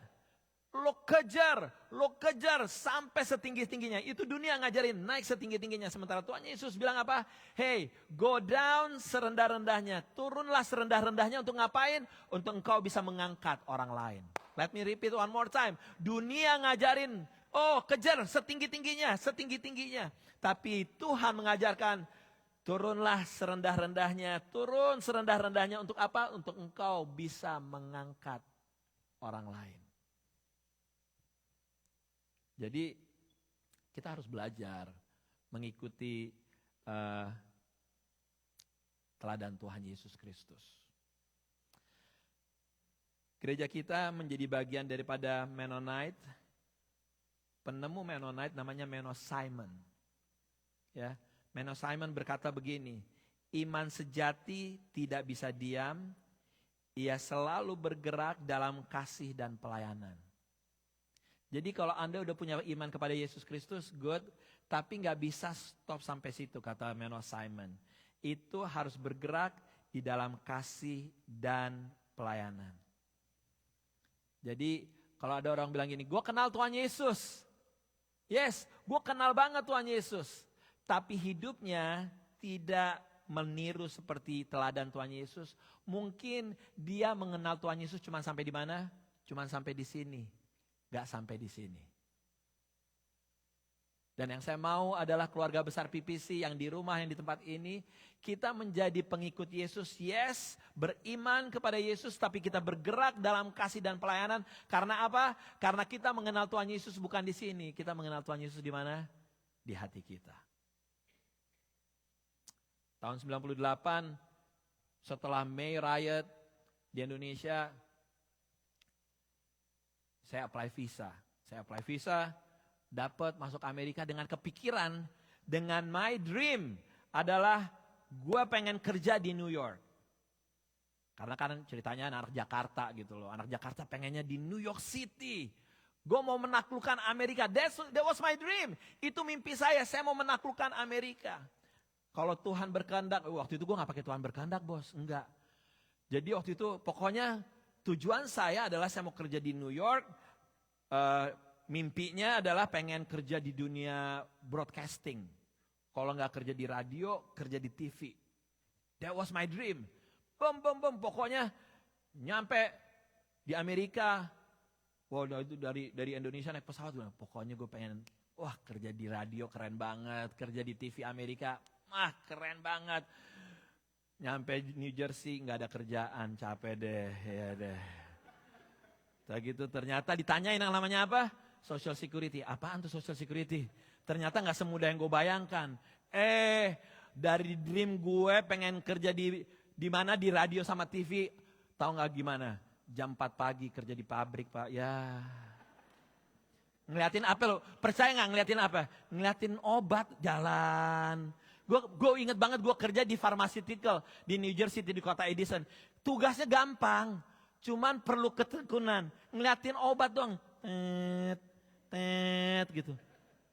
Lo kejar sampai setinggi-tingginya. Itu dunia ngajarin, naik setinggi-tingginya. Sementara Tuhan Yesus bilang apa? Hey, go down serendah-rendahnya. Turunlah serendah-rendahnya untuk ngapain? Untuk engkau bisa mengangkat orang lain. Let me repeat one more time. Dunia ngajarin, oh kejar setinggi-tingginya, setinggi-tingginya. Tapi Tuhan mengajarkan, turunlah serendah-rendahnya. Turun serendah-rendahnya untuk apa? Untuk engkau bisa mengangkat orang lain. Jadi kita harus belajar mengikuti teladan Tuhan Yesus Kristus. Gereja kita menjadi bagian daripada Mennonite. Penemu Mennonite namanya Menno Simon. Ya, Menno Simon berkata begini, iman sejati tidak bisa diam, ia selalu bergerak dalam kasih dan pelayanan. Jadi kalau Anda udah punya iman kepada Yesus Kristus, good. Tapi gak bisa stop sampai situ, kata Menno Simon. Itu harus bergerak di dalam kasih dan pelayanan. Jadi kalau ada orang bilang gini, gue kenal Tuhan Yesus. Yes, gue kenal banget Tuhan Yesus. Tapi hidupnya tidak meniru seperti teladan Tuhan Yesus. Mungkin dia mengenal Tuhan Yesus cuma sampai di mana? Cuma sampai di sini. Gak sampai di sini. Dan yang saya mau adalah keluarga besar PPC yang di rumah, yang di tempat ini. Kita menjadi pengikut Yesus, yes, beriman kepada Yesus, tapi kita bergerak dalam kasih dan pelayanan. Karena apa? Karena kita mengenal Tuhan Yesus bukan di sini. Kita mengenal Tuhan Yesus di mana? Di hati kita. Tahun 98, setelah May Riot di Indonesia, saya apply visa, dapat masuk Amerika dengan kepikiran, dengan my dream adalah gue pengen kerja di New York. Karena kan ceritanya anak Jakarta gitu loh, anak Jakarta pengennya di New York City. Gue mau menaklukkan Amerika, that was my dream. Itu mimpi saya mau menaklukkan Amerika. Kalau Tuhan berkehendak, waktu itu gue gak pakai Tuhan berkehendak bos, enggak. Jadi waktu itu pokoknya tujuan saya adalah saya mau kerja di New York. Mimpinya adalah pengen kerja di dunia broadcasting. Kalau nggak kerja di radio, kerja di TV. That was my dream. Pokoknya nyampe di Amerika. Wah itu dari Indonesia naik pesawat. Pokoknya gue pengen, wah kerja di radio keren banget. Kerja di TV Amerika, keren banget. Nyampe New Jersey nggak ada kerjaan, capek deh, ya deh. Gitu ternyata ditanyain yang namanya apa? Social security. Apaan tuh social security? Ternyata nggak semudah yang gue bayangkan. Dari dream gue pengen kerja di mana, di radio sama TV. Tahu nggak gimana? Jam 4 pagi kerja di pabrik pak. Ya. Ngeliatin apa lo? Percaya nggak ngeliatin apa? Ngeliatin obat jalan. Gue inget banget gue kerja di pharmaceutical di New Jersey di kota Edison. Tugasnya gampang. Cuman perlu ketekunan. Ngeliatin obat dong. Tet gitu.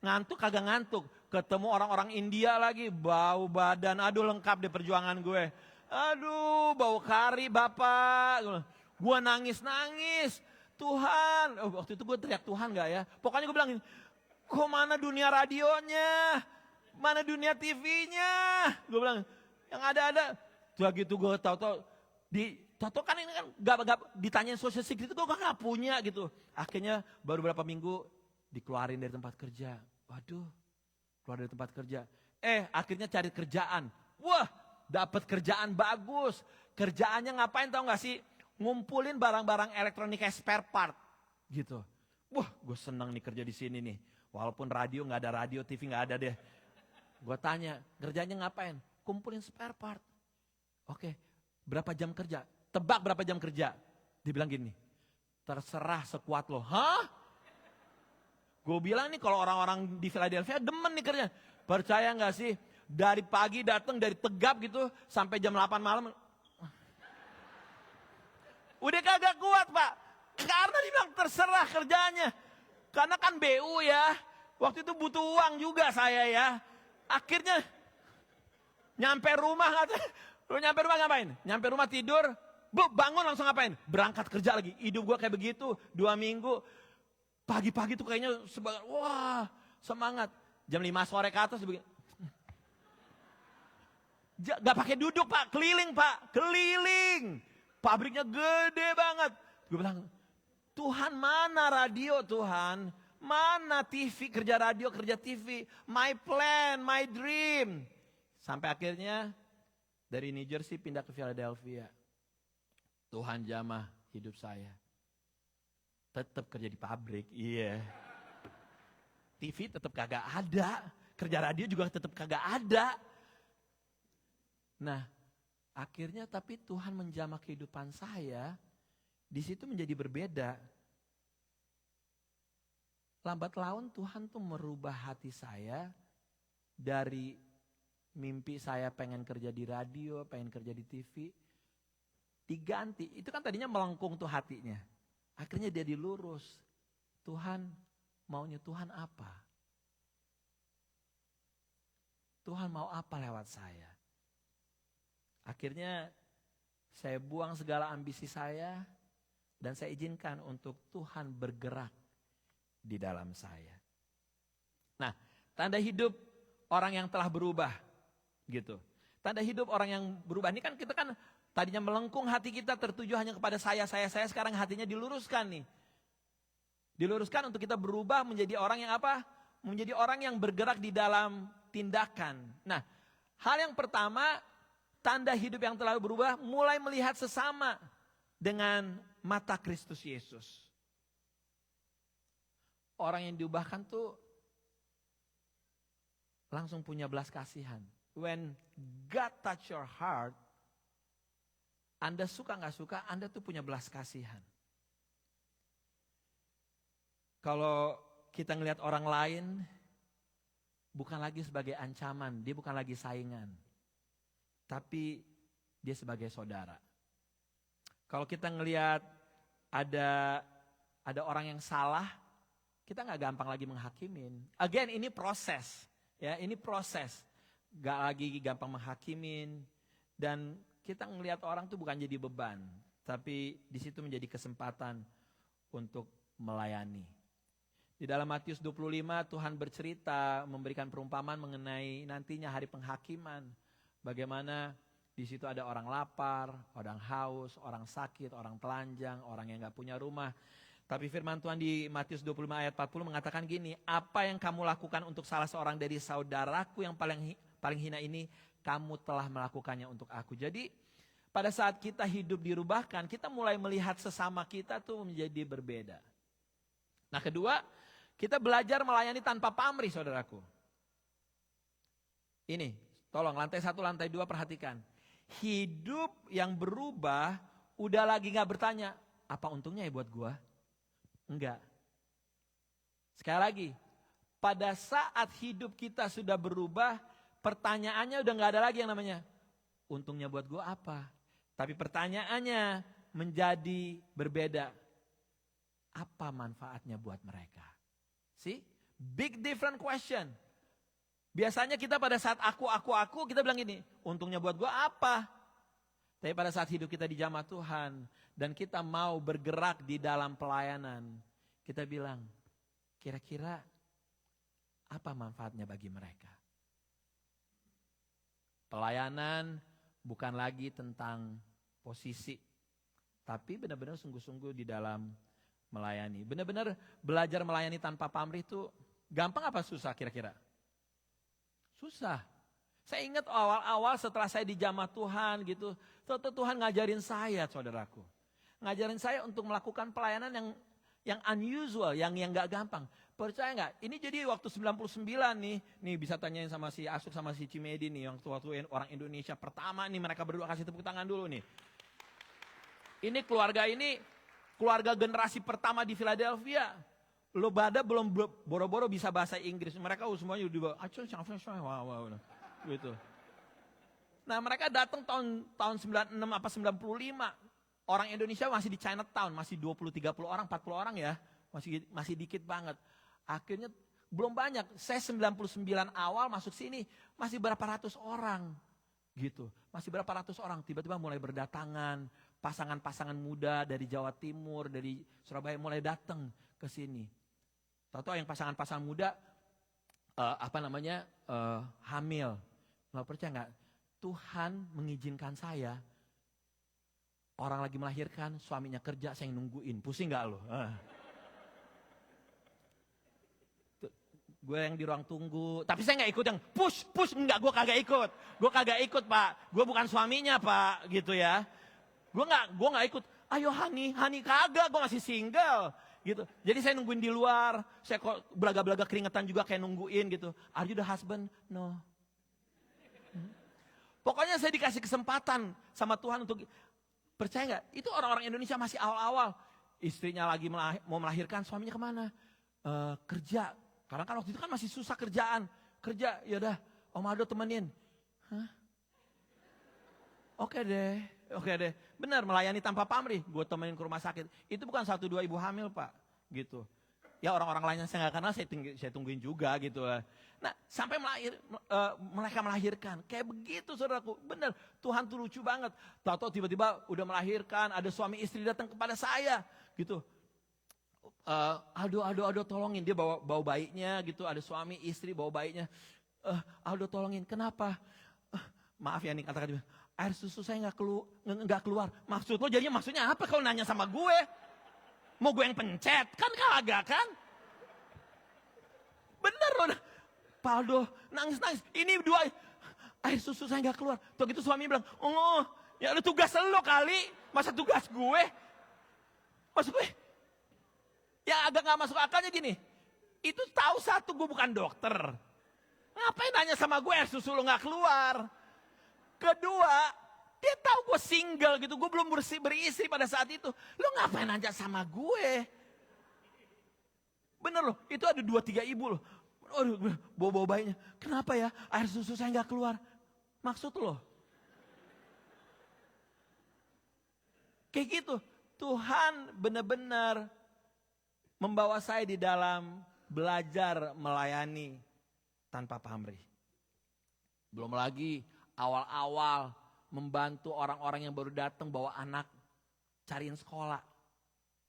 Ngantuk kagak ngantuk. Ketemu orang-orang India lagi. Bau badan. Aduh lengkap deh perjuangan gue. Aduh bau kari bapak. Gue nangis-nangis. Tuhan. Waktu itu gue teriak Tuhan gak ya. Pokoknya gue bilang kok mana dunia radionya? Mana dunia TV-nya? Gue bilang, yang ada-ada. Tuh gitu gue tahu-tahu. Tahu kan ini kan gak ditanyain social security gue gak punya gitu. Akhirnya baru berapa minggu dikeluarin dari tempat kerja. Waduh, keluar dari tempat kerja. Akhirnya cari kerjaan. Wah, dapat kerjaan bagus. Kerjaannya ngapain tau gak sih? Ngumpulin barang-barang elektronik kayak spare part. Gitu. Wah, gue senang nih kerja di sini nih. Walaupun radio gak ada radio, TV gak ada deh. Gue tanya, kerjanya ngapain? Kumpulin spare part. Oke, berapa jam kerja? Tebak berapa jam kerja? Dibilang gini, terserah sekuat lo. Hah? Gue bilang nih kalau orang-orang di Philadelphia demen nih kerja. Percaya gak sih? Dari pagi datang dari Tegap gitu sampai jam 8 malam. Udah kagak kuat Pak. Karena dibilang terserah kerjanya. Karena kan BU ya. Waktu itu butuh uang juga saya ya. Akhirnya nyampe rumah katanya. Lu nyampe rumah ngapain? Nyampe rumah tidur. Bangun langsung ngapain? Berangkat kerja lagi. Hidup gua kayak begitu. 2 minggu. Pagi-pagi tuh kayaknya wah semangat. Jam 5 sore ke atas begini. Gak pakai duduk Pak. Keliling Pak. Keliling. Pabriknya gede banget. Gue bilang, Tuhan mana radio Tuhan? Mana TV, kerja radio, kerja TV. My plan, my dream. Sampai akhirnya dari New Jersey pindah ke Philadelphia. Tuhan jamah hidup saya. Tetap kerja di pabrik, iya. TV tetap kagak ada. Kerja radio juga tetap kagak ada. Nah, akhirnya tapi Tuhan menjamah kehidupan saya. Di situ menjadi berbeda. Lambat laun Tuhan tuh merubah hati saya dari mimpi saya pengen kerja di radio, pengen kerja di TV, diganti. Itu kan tadinya melengkung tuh hatinya. Akhirnya dia dilurus. Tuhan, maunya Tuhan apa? Tuhan mau apa lewat saya? Akhirnya saya buang segala ambisi saya dan saya izinkan untuk Tuhan bergerak di dalam saya. Nah, tanda hidup orang yang telah berubah gitu. Tanda hidup orang yang berubah ini kan kita kan tadinya melengkung hati kita tertuju hanya kepada saya, sekarang hatinya diluruskan nih. Diluruskan untuk kita berubah menjadi orang yang apa? Menjadi orang yang bergerak di dalam tindakan. Nah, hal yang pertama, tanda hidup yang telah berubah mulai melihat sesama dengan mata Kristus Yesus. Orang yang diubahkan tuh langsung punya belas kasihan. When God touch your heart, Anda suka gak suka, Anda tuh punya belas kasihan. Kalau kita ngelihat orang lain, bukan lagi sebagai ancaman, dia bukan lagi saingan. Tapi dia sebagai saudara. Kalau kita ngelihat ada orang yang salah, kita gak gampang lagi menghakimin. Again, ini proses. Ya, ini proses. Gak lagi gampang menghakimin. Dan kita ngelihat orang tuh bukan jadi beban. Tapi di situ menjadi kesempatan untuk melayani. Di dalam Matius 25 Tuhan bercerita, memberikan perumpamaan mengenai nantinya hari penghakiman. Bagaimana di situ ada orang lapar, orang haus, orang sakit, orang telanjang, orang yang gak punya rumah. Tapi firman Tuhan di Matius 25 ayat 40 mengatakan gini, apa yang kamu lakukan untuk salah seorang dari saudaraku yang paling hina ini, kamu telah melakukannya untuk aku. Jadi pada saat kita hidup dirubahkan, kita mulai melihat sesama kita tuh menjadi berbeda. Nah kedua, kita belajar melayani tanpa pamrih saudaraku. Ini, tolong lantai 1, lantai 2 perhatikan. Hidup yang berubah udah lagi gak bertanya, apa untungnya ya buat gua? Enggak. Sekali lagi, pada saat hidup kita sudah berubah, pertanyaannya udah gak ada lagi yang namanya, untungnya buat gua apa? Tapi pertanyaannya menjadi berbeda. Apa manfaatnya buat mereka? See? Big different question. Biasanya kita pada saat aku, kita bilang gini, untungnya buat gua apa? Tapi pada saat hidup kita dijamah Tuhan, dan kita mau bergerak di dalam pelayanan, kita bilang, kira-kira apa manfaatnya bagi mereka. Pelayanan bukan lagi tentang posisi, tapi benar-benar sungguh-sungguh di dalam melayani. Benar-benar belajar melayani tanpa pamrih itu gampang apa susah kira-kira? Susah. Saya ingat awal-awal setelah saya dijamah Tuhan gitu, Tuhan ngajarin saya, saudaraku. Ngajarin saya untuk melakukan pelayanan yang unusual, yang gak gampang. Percaya gak? Ini jadi waktu 99 nih bisa tanyain sama si Asuk sama si Cimedi nih, waktu orang Indonesia pertama nih, mereka berdua kasih tepuk tangan dulu nih. Ini keluarga generasi pertama di Philadelphia. Lo pada belum boro-boro bisa bahasa Inggris, mereka semuanya udah gitu. Nah mereka datang tahun 96 apa 95. Orang Indonesia masih di Chinatown, masih 20-30 orang, 40 orang ya. Masih dikit banget. Akhirnya belum banyak, saya 99 awal masuk sini, masih berapa ratus orang. Gitu, masih berapa ratus orang, tiba-tiba mulai berdatangan, pasangan-pasangan muda dari Jawa Timur, dari Surabaya mulai datang ke sini. Tahu-tahu yang pasangan-pasangan muda, hamil. Nggak percaya nggak? Tuhan mengizinkan saya, orang lagi melahirkan, suaminya kerja, saya yang nungguin. Pusing nggak lo? Gue yang di ruang tunggu, tapi saya nggak ikut yang push, enggak, gue kagak ikut Pak, gue bukan suaminya Pak, gitu ya. Gue nggak ikut, ayo honey kagak, gue masih single, gitu. Jadi saya nungguin di luar, saya kok belaga-belaga keringetan juga kayak nungguin gitu. Are you the husband? No. Pokoknya saya dikasih kesempatan sama Tuhan untuk, percaya nggak? Itu orang-orang Indonesia masih awal-awal, istrinya lagi mau melahirkan, suaminya kemana? Kerja. Karena kan waktu itu kan masih susah kerjaan. Kerja, yaudah Om Aldo temenin. Hah? Oke deh. Benar, melayani tanpa pamrih. Gue temenin ke rumah sakit. Itu bukan 1-2 ibu hamil Pak. Gitu. Ya orang-orang lainnya saya gak kenal, saya tungguin juga gitu. Nah sampai mereka melahirkan. Kayak begitu saudaraku. Benar, Tuhan tuh lucu banget. Tahu-tahu tiba-tiba udah melahirkan, ada suami istri datang kepada saya. Gitu. Aldo tolongin, dia bawa bayinya gitu, ada suami istri bawa bayinya. Aldo tolongin, kenapa? Maaf ya nih kata-kata dia, air susu saya nggak keluar. Maksudnya apa kalau nanya sama gue? Mau gue yang pencet? Kan kagak kan? Bener loh, Pak Aldo nangis. Ini dua air susu saya nggak keluar. Tuh gitu suami bilang, oh ya udah tugas lo kali, masa tugas gue? Maksud gue? Ya agak gak masuk akalnya gini. Itu tahu satu, gue bukan dokter. Ngapain nanya sama gue air susu lo gak keluar. Kedua, dia tahu gue single gitu. Gue belum beristri pada saat itu. Lo ngapain nanya sama gue. Bener loh, itu ada 2-3 ibu loh. Aduh, bawa bayinya. Kenapa ya air susu saya gak keluar. Maksud lo. Kayak gitu. Tuhan benar-benar membawa saya di dalam belajar melayani tanpa pamrih. Belum lagi awal-awal membantu orang-orang yang baru datang bawa anak cariin sekolah.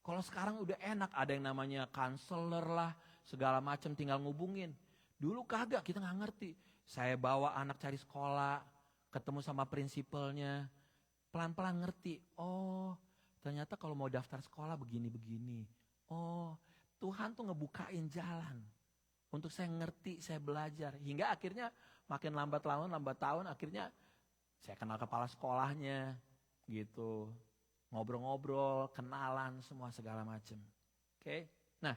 Kalau sekarang udah enak, ada yang namanya counselor lah, segala macam tinggal ngubungin. Dulu kagak, kita nggak ngerti. Saya bawa anak cari sekolah, ketemu sama prinsipalnya, pelan-pelan ngerti. Oh, ternyata kalau mau daftar sekolah begini-begini. Oh, Tuhan tuh ngebukain jalan untuk saya ngerti, saya belajar. Hingga akhirnya makin lambat tahun, akhirnya saya kenal kepala sekolahnya gitu. Ngobrol-ngobrol, kenalan, semua segala macam. Oke. Nah,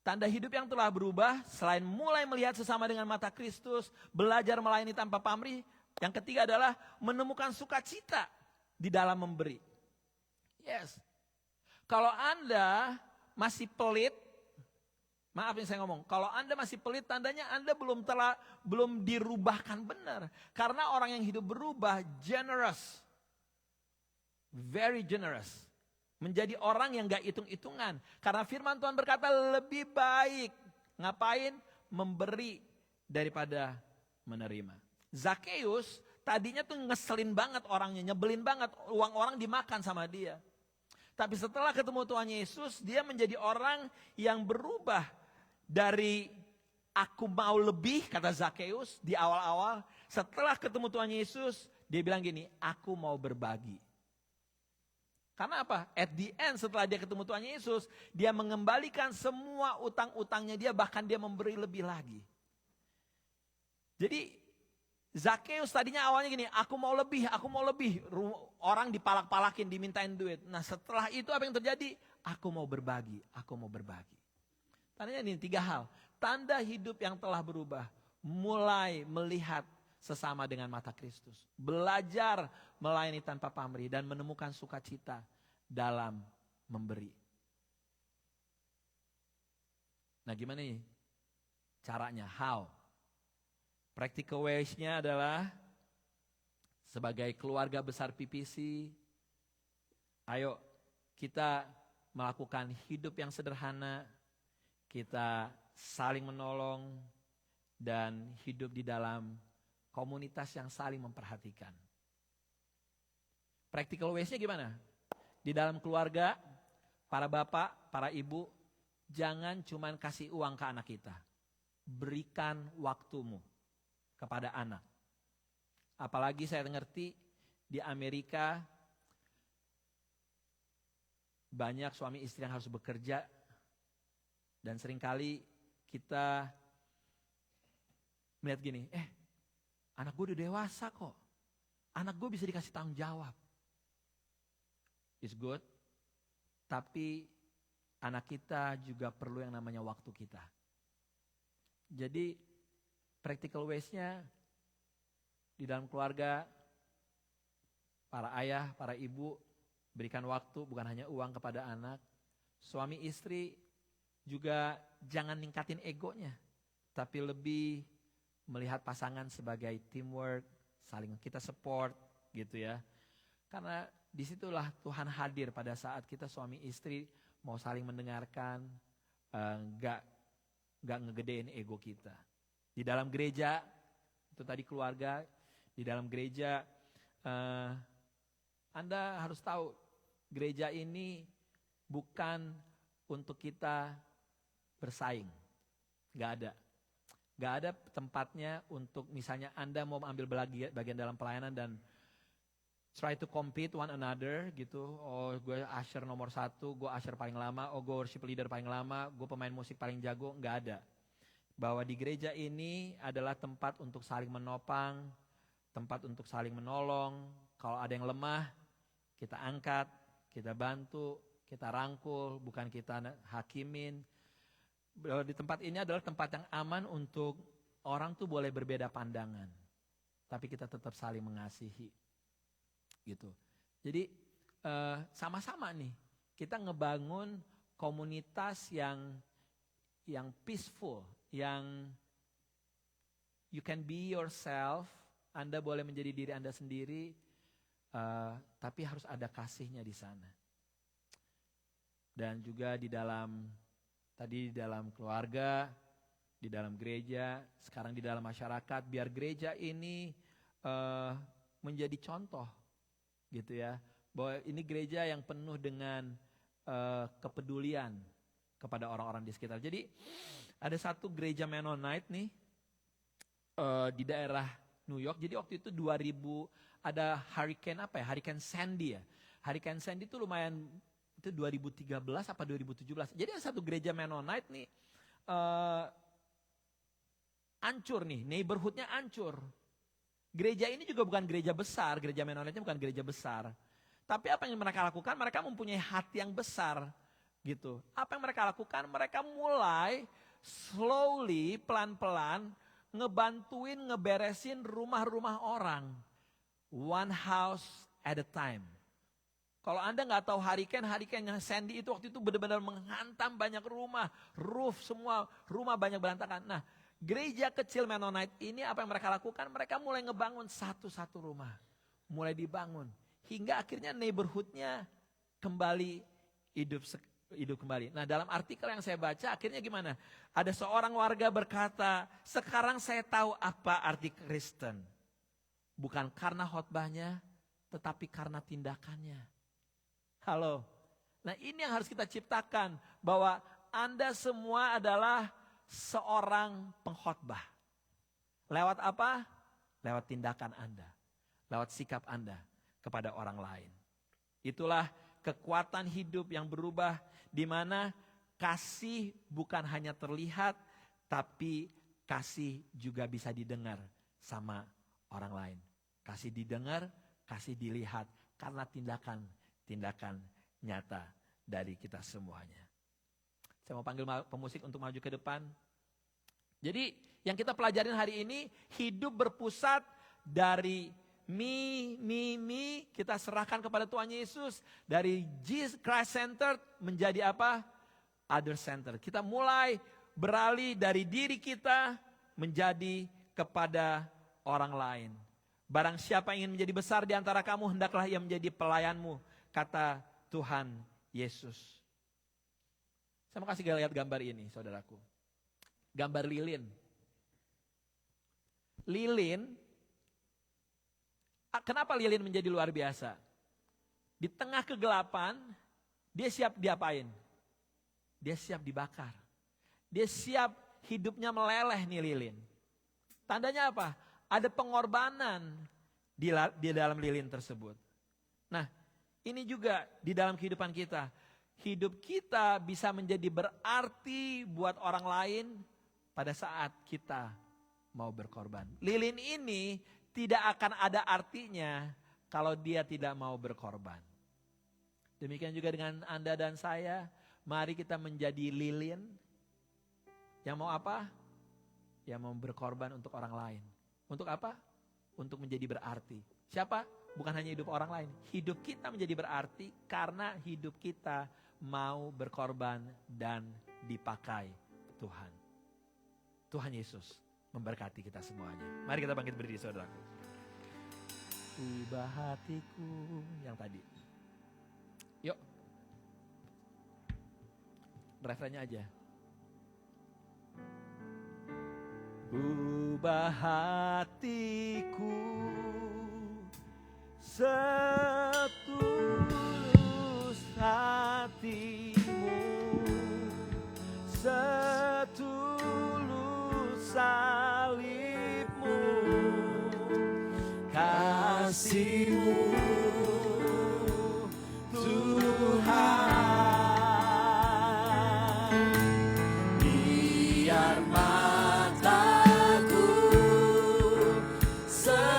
tanda hidup yang telah berubah, selain mulai melihat sesama dengan mata Kristus, belajar melayani tanpa pamrih, yang ketiga adalah menemukan sukacita di dalam memberi. Yes. Kalau Anda masih pelit, maaf yang saya ngomong, kalau Anda masih pelit tandanya Anda belum dirubahkan benar. Karena orang yang hidup berubah generous, very generous, menjadi orang yang gak hitung-hitungan. Karena firman Tuhan berkata lebih baik ngapain? Memberi daripada menerima. Zakheus tadinya tuh ngeselin banget orangnya, nyebelin banget, uang orang dimakan sama dia. Tapi setelah ketemu Tuhan Yesus, dia menjadi orang yang berubah dari aku mau lebih, kata Zakheus di awal-awal. Setelah ketemu Tuhan Yesus, dia bilang gini, aku mau berbagi. Karena apa? At the end setelah dia ketemu Tuhan Yesus, dia mengembalikan semua utang-utangnya dia, bahkan dia memberi lebih lagi. Jadi Zakheus tadinya awalnya gini, aku mau lebih, aku mau lebih. Orang dipalak-palakin, dimintain duit. Nah setelah itu apa yang terjadi? Aku mau berbagi, aku mau berbagi. Tandanya ini 3 hal. Tanda hidup yang telah berubah. Mulai melihat sesama dengan mata Kristus. Belajar melayani tanpa pamrih dan menemukan sukacita dalam memberi. Nah gimana nih caranya? How? Practical ways-nya adalah sebagai keluarga besar PPC, ayo kita melakukan hidup yang sederhana, kita saling menolong, dan hidup di dalam komunitas yang saling memperhatikan. Practical ways-nya gimana? Di dalam keluarga, para bapak, para ibu, jangan cuman kasih uang ke anak kita. Berikan waktumu kepada anak. Apalagi saya ngerti di Amerika banyak suami istri yang harus bekerja. Dan seringkali kita melihat gini, anak gue udah dewasa kok. Anak gue bisa dikasih tanggung jawab. It's good, tapi anak kita juga perlu yang namanya waktu kita. Jadi practical ways-nya di dalam keluarga, para ayah, para ibu, berikan waktu bukan hanya uang kepada anak. Suami istri juga jangan ningkatin egonya, tapi lebih melihat pasangan sebagai teamwork, saling kita support gitu ya. Karena disitulah Tuhan hadir pada saat kita suami istri mau saling mendengarkan, nggak ngegedein ego kita. Di dalam gereja, itu tadi keluarga, di dalam gereja Anda harus tahu gereja ini bukan untuk kita bersaing, nggak ada. Nggak ada tempatnya untuk misalnya Anda mau ambil bagian dalam pelayanan dan try to compete one another gitu. Oh gue usher nomor 1, gue usher paling lama, oh gue worship leader paling lama, gue pemain musik paling jago, nggak ada. Bahwa di gereja ini adalah tempat untuk saling menopang, tempat untuk saling menolong. Kalau ada yang lemah, kita angkat, kita bantu, kita rangkul, bukan kita hakimin. Di tempat ini adalah tempat yang aman untuk orang tuh boleh berbeda pandangan, tapi kita tetap saling mengasihi, gitu. Jadi sama-sama nih kita ngebangun komunitas yang peaceful, yang you can be yourself. Anda boleh menjadi diri Anda sendiri, tapi harus ada kasihnya di sana. Dan juga di dalam keluarga, di dalam gereja, sekarang di dalam masyarakat, biar gereja ini menjadi contoh gitu ya. Bahwa ini gereja yang penuh dengan kepedulian kepada orang-orang di sekitar. Jadi ada satu gereja Mennonite nih di daerah New York. Jadi waktu itu 2000 ada Hurricane Sandy ya. Hurricane Sandy itu lumayan, itu 2013 apa 2017. Jadi ada satu gereja Mennonite nih hancur nih, neighborhoodnya hancur. Gereja ini juga bukan gereja besar, gereja Mennonite-nya bukan gereja besar. Tapi apa yang mereka lakukan? Mereka mempunyai hati yang besar gitu. Apa yang mereka lakukan? Mereka mulai slowly, pelan-pelan ngebantuin, ngeberesin rumah-rumah orang. One house at a time. Kalau Anda nggak tahu Hurricane Sandy itu waktu itu benar-benar menghantam banyak rumah, roof semua, rumah banyak berantakan. Nah, gereja kecil Mennonite ini apa yang mereka lakukan? Mereka mulai ngebangun satu-satu rumah. Mulai dibangun. Hingga akhirnya neighborhoodnya kembali hidup kembali. Nah dalam artikel yang saya baca akhirnya gimana? Ada seorang warga berkata, sekarang saya tahu apa arti Kristen. Bukan karena khotbahnya, tetapi karena tindakannya. Halo. Nah ini yang harus kita ciptakan. Bahwa Anda semua adalah seorang pengkhotbah. Lewat apa? Lewat tindakan Anda. Lewat sikap Anda kepada orang lain. Itulah kekuatan hidup yang berubah, di mana kasih bukan hanya terlihat, tapi kasih juga bisa didengar sama orang lain. Kasih didengar, kasih dilihat, karena tindakan nyata dari kita semuanya. Saya mau panggil pemusik untuk maju ke depan. Jadi yang kita pelajarin hari ini, hidup berpusat dari me, kita serahkan kepada Tuhan Yesus. Dari Christ centered menjadi apa? Other centered. Kita mulai beralih dari diri kita menjadi kepada orang lain. Barang siapa ingin menjadi besar di antara kamu, hendaklah ia menjadi pelayanmu, kata Tuhan Yesus. Saya mau kasih lihat gambar ini, saudaraku. Gambar lilin. Lilin, kenapa lilin menjadi luar biasa? Di tengah kegelapan, dia siap diapain? Dia siap dibakar. Dia siap hidupnya meleleh nih lilin. Tandanya apa? Ada pengorbanan di dalam lilin tersebut. Nah, ini juga di dalam kehidupan kita. Hidup kita bisa menjadi berarti buat orang lain pada saat kita mau berkorban. Lilin ini tidak akan ada artinya kalau dia tidak mau berkorban. Demikian juga dengan Anda dan saya. Mari kita menjadi lilin yang mau apa? Yang mau berkorban untuk orang lain. Untuk apa? Untuk menjadi berarti. Siapa? Bukan hanya hidup orang lain. Hidup kita menjadi berarti karena hidup kita mau berkorban dan dipakai Tuhan. Tuhan Yesus memberkati kita semuanya. Mari kita bangkit berdiri, saudaraku. Ubah hatiku yang tadi. Yuk. Refrennya aja. Ubah hatiku setulus hatimu, setulus salibmu, kasihmu Tuhan. Biar mataku seperti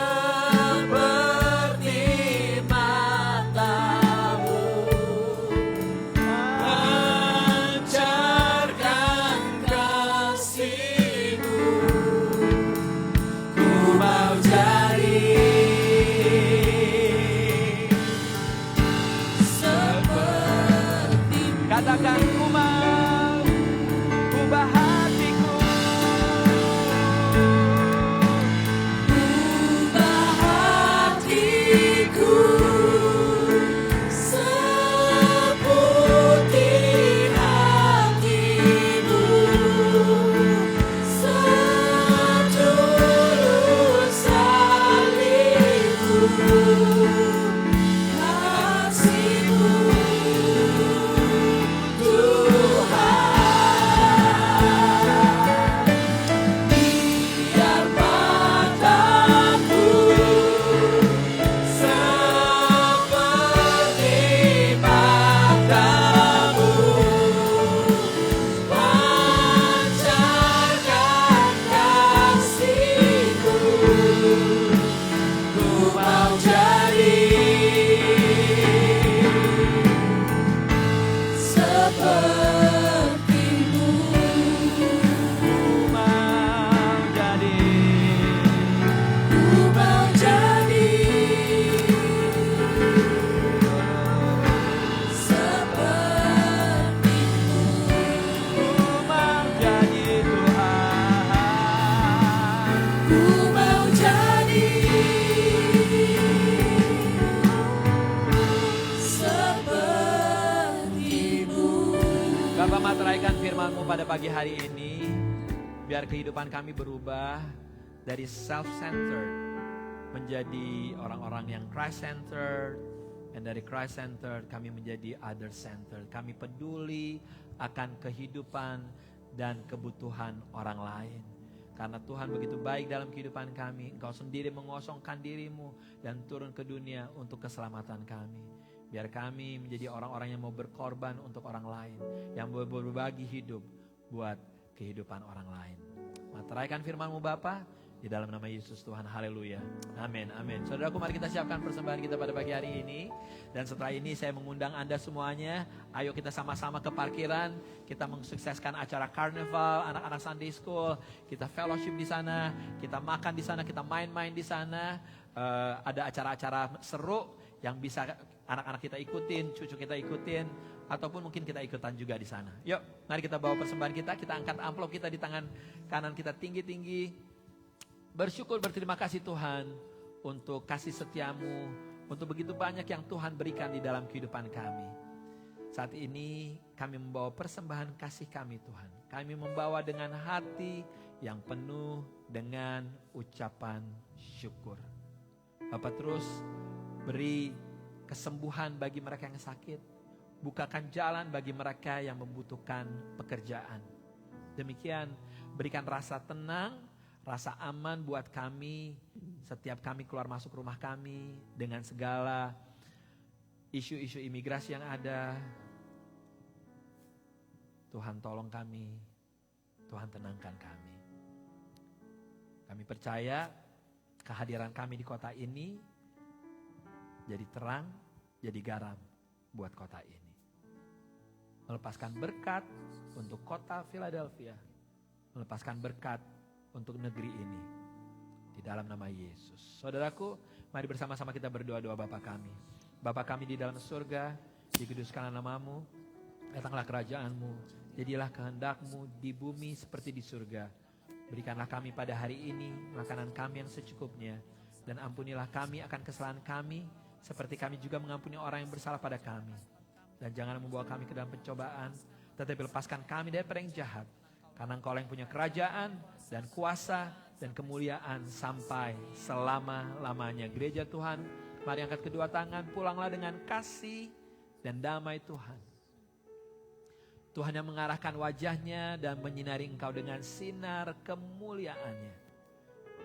matamu, pancarkan kasih-Mu. Ku mau jadi seperti, katakan ku mau ubah hatiku. Ubah hatiku seputih hati-Mu, setulus salib-Mu, kasih-Mu Tuhan. Biar mataku seperti matamu, pancarkan kasih-Mu. Ku mau jadi seperti-Mu. Ku mau jadi, ku mau jadi seperti-Mu. Ku mau jadi Tuhan. Ku mau jadi seperti-Mu. Bapa, materaikan firman-Mu pada pagi hari ini. Biar kehidupan kami berubah dari self-centered menjadi orang-orang yang Christ-centered. Dan dari Christ-centered kami menjadi other-centered. Kami peduli akan kehidupan dan kebutuhan orang lain. Karena Tuhan begitu baik dalam kehidupan kami, Engkau sendiri mengosongkan dirimu dan turun ke dunia untuk keselamatan kami. Biar kami menjadi orang-orang yang mau berkorban untuk orang lain, yang mau berbagi hidup buat kehidupan orang lain. Materaikan firman-Mu Bapa, di dalam nama Yesus Tuhan, haleluya, amin, amin. Saudaraku, mari kita siapkan persembahan kita pada pagi hari ini. Dan setelah ini saya mengundang Anda semuanya, ayo kita sama-sama ke parkiran. Kita mensukseskan acara karnival, anak-anak Sunday School. Kita fellowship di sana, kita makan di sana, kita main-main di sana. Ada acara-acara seru yang bisa anak-anak kita ikutin, cucu kita ikutin, ataupun mungkin kita ikutan juga di sana. Yuk, mari kita bawa persembahan kita, kita angkat amplop kita di tangan kanan kita tinggi-tinggi. Bersyukur, berterima kasih Tuhan untuk kasih setiamu, untuk begitu banyak yang Tuhan berikan di dalam kehidupan kami. Saat ini kami membawa persembahan kasih kami Tuhan. Kami membawa dengan hati yang penuh dengan ucapan syukur. Bapak terus beri kesembuhan bagi mereka yang sakit. Bukakan jalan bagi mereka yang membutuhkan pekerjaan. Demikian berikan rasa tenang, rasa aman buat kami setiap kami keluar masuk rumah kami dengan segala isu-isu imigrasi yang ada. Tuhan tolong kami, Tuhan tenangkan kami. Kami percaya kehadiran kami di kota ini jadi terang, jadi garam buat kota ini. Melepaskan berkat untuk kota Philadelphia, melepaskan berkat untuk negeri ini, di dalam nama Yesus. Saudaraku, mari bersama-sama kita berdoa-doa Bapa kami. Bapa kami di dalam surga, dikuduskanlah nama-Mu, datanglah kerajaan-Mu, jadilah kehendak-Mu di bumi seperti di surga. Berikanlah kami pada hari ini makanan kami yang secukupnya, dan ampunilah kami akan kesalahan kami, seperti kami juga mengampuni orang yang bersalah pada kami. Dan jangan membawa kami ke dalam pencobaan, tetapi lepaskan kami daripada yang jahat. Karena Engkau yang punya kerajaan dan kuasa dan kemuliaan sampai selama-lamanya. Gereja Tuhan, mari angkat kedua tangan, pulanglah dengan kasih dan damai Tuhan. Tuhan yang mengarahkan wajahnya dan menyinari engkau dengan sinar kemuliaannya.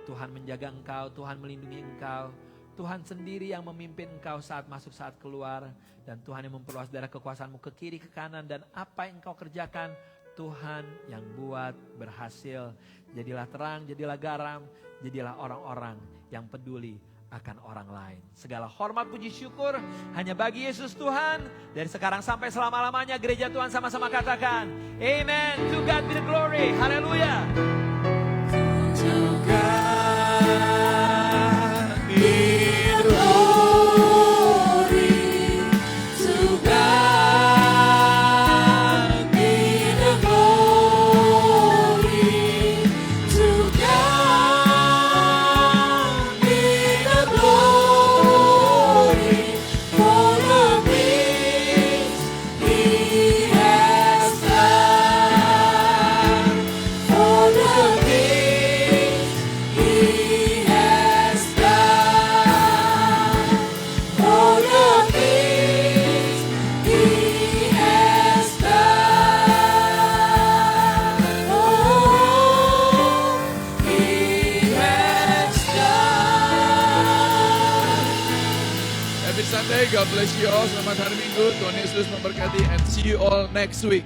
Tuhan menjaga engkau, Tuhan melindungi engkau. Tuhan sendiri yang memimpin engkau saat masuk, saat keluar. Dan Tuhan yang memperluas daerah kekuasaanmu ke kiri, ke kanan. Dan apa yang engkau kerjakan, Tuhan yang buat berhasil. Jadilah terang, jadilah garam, jadilah orang-orang yang peduli akan orang lain. Segala hormat, puji, syukur hanya bagi Yesus Tuhan. Dari sekarang sampai selama-lamanya, gereja Tuhan sama-sama katakan, Amen. To God be the glory. Haleluya. To God be the glory. To God be the glory. To God be the glory for the things He has done. For the things He has done. For the things He has done. Oh, He has done. Happy Sunday, God bless you all. Selamat hari Minggu, Tuhan Yesus memberkati, and see you all next week.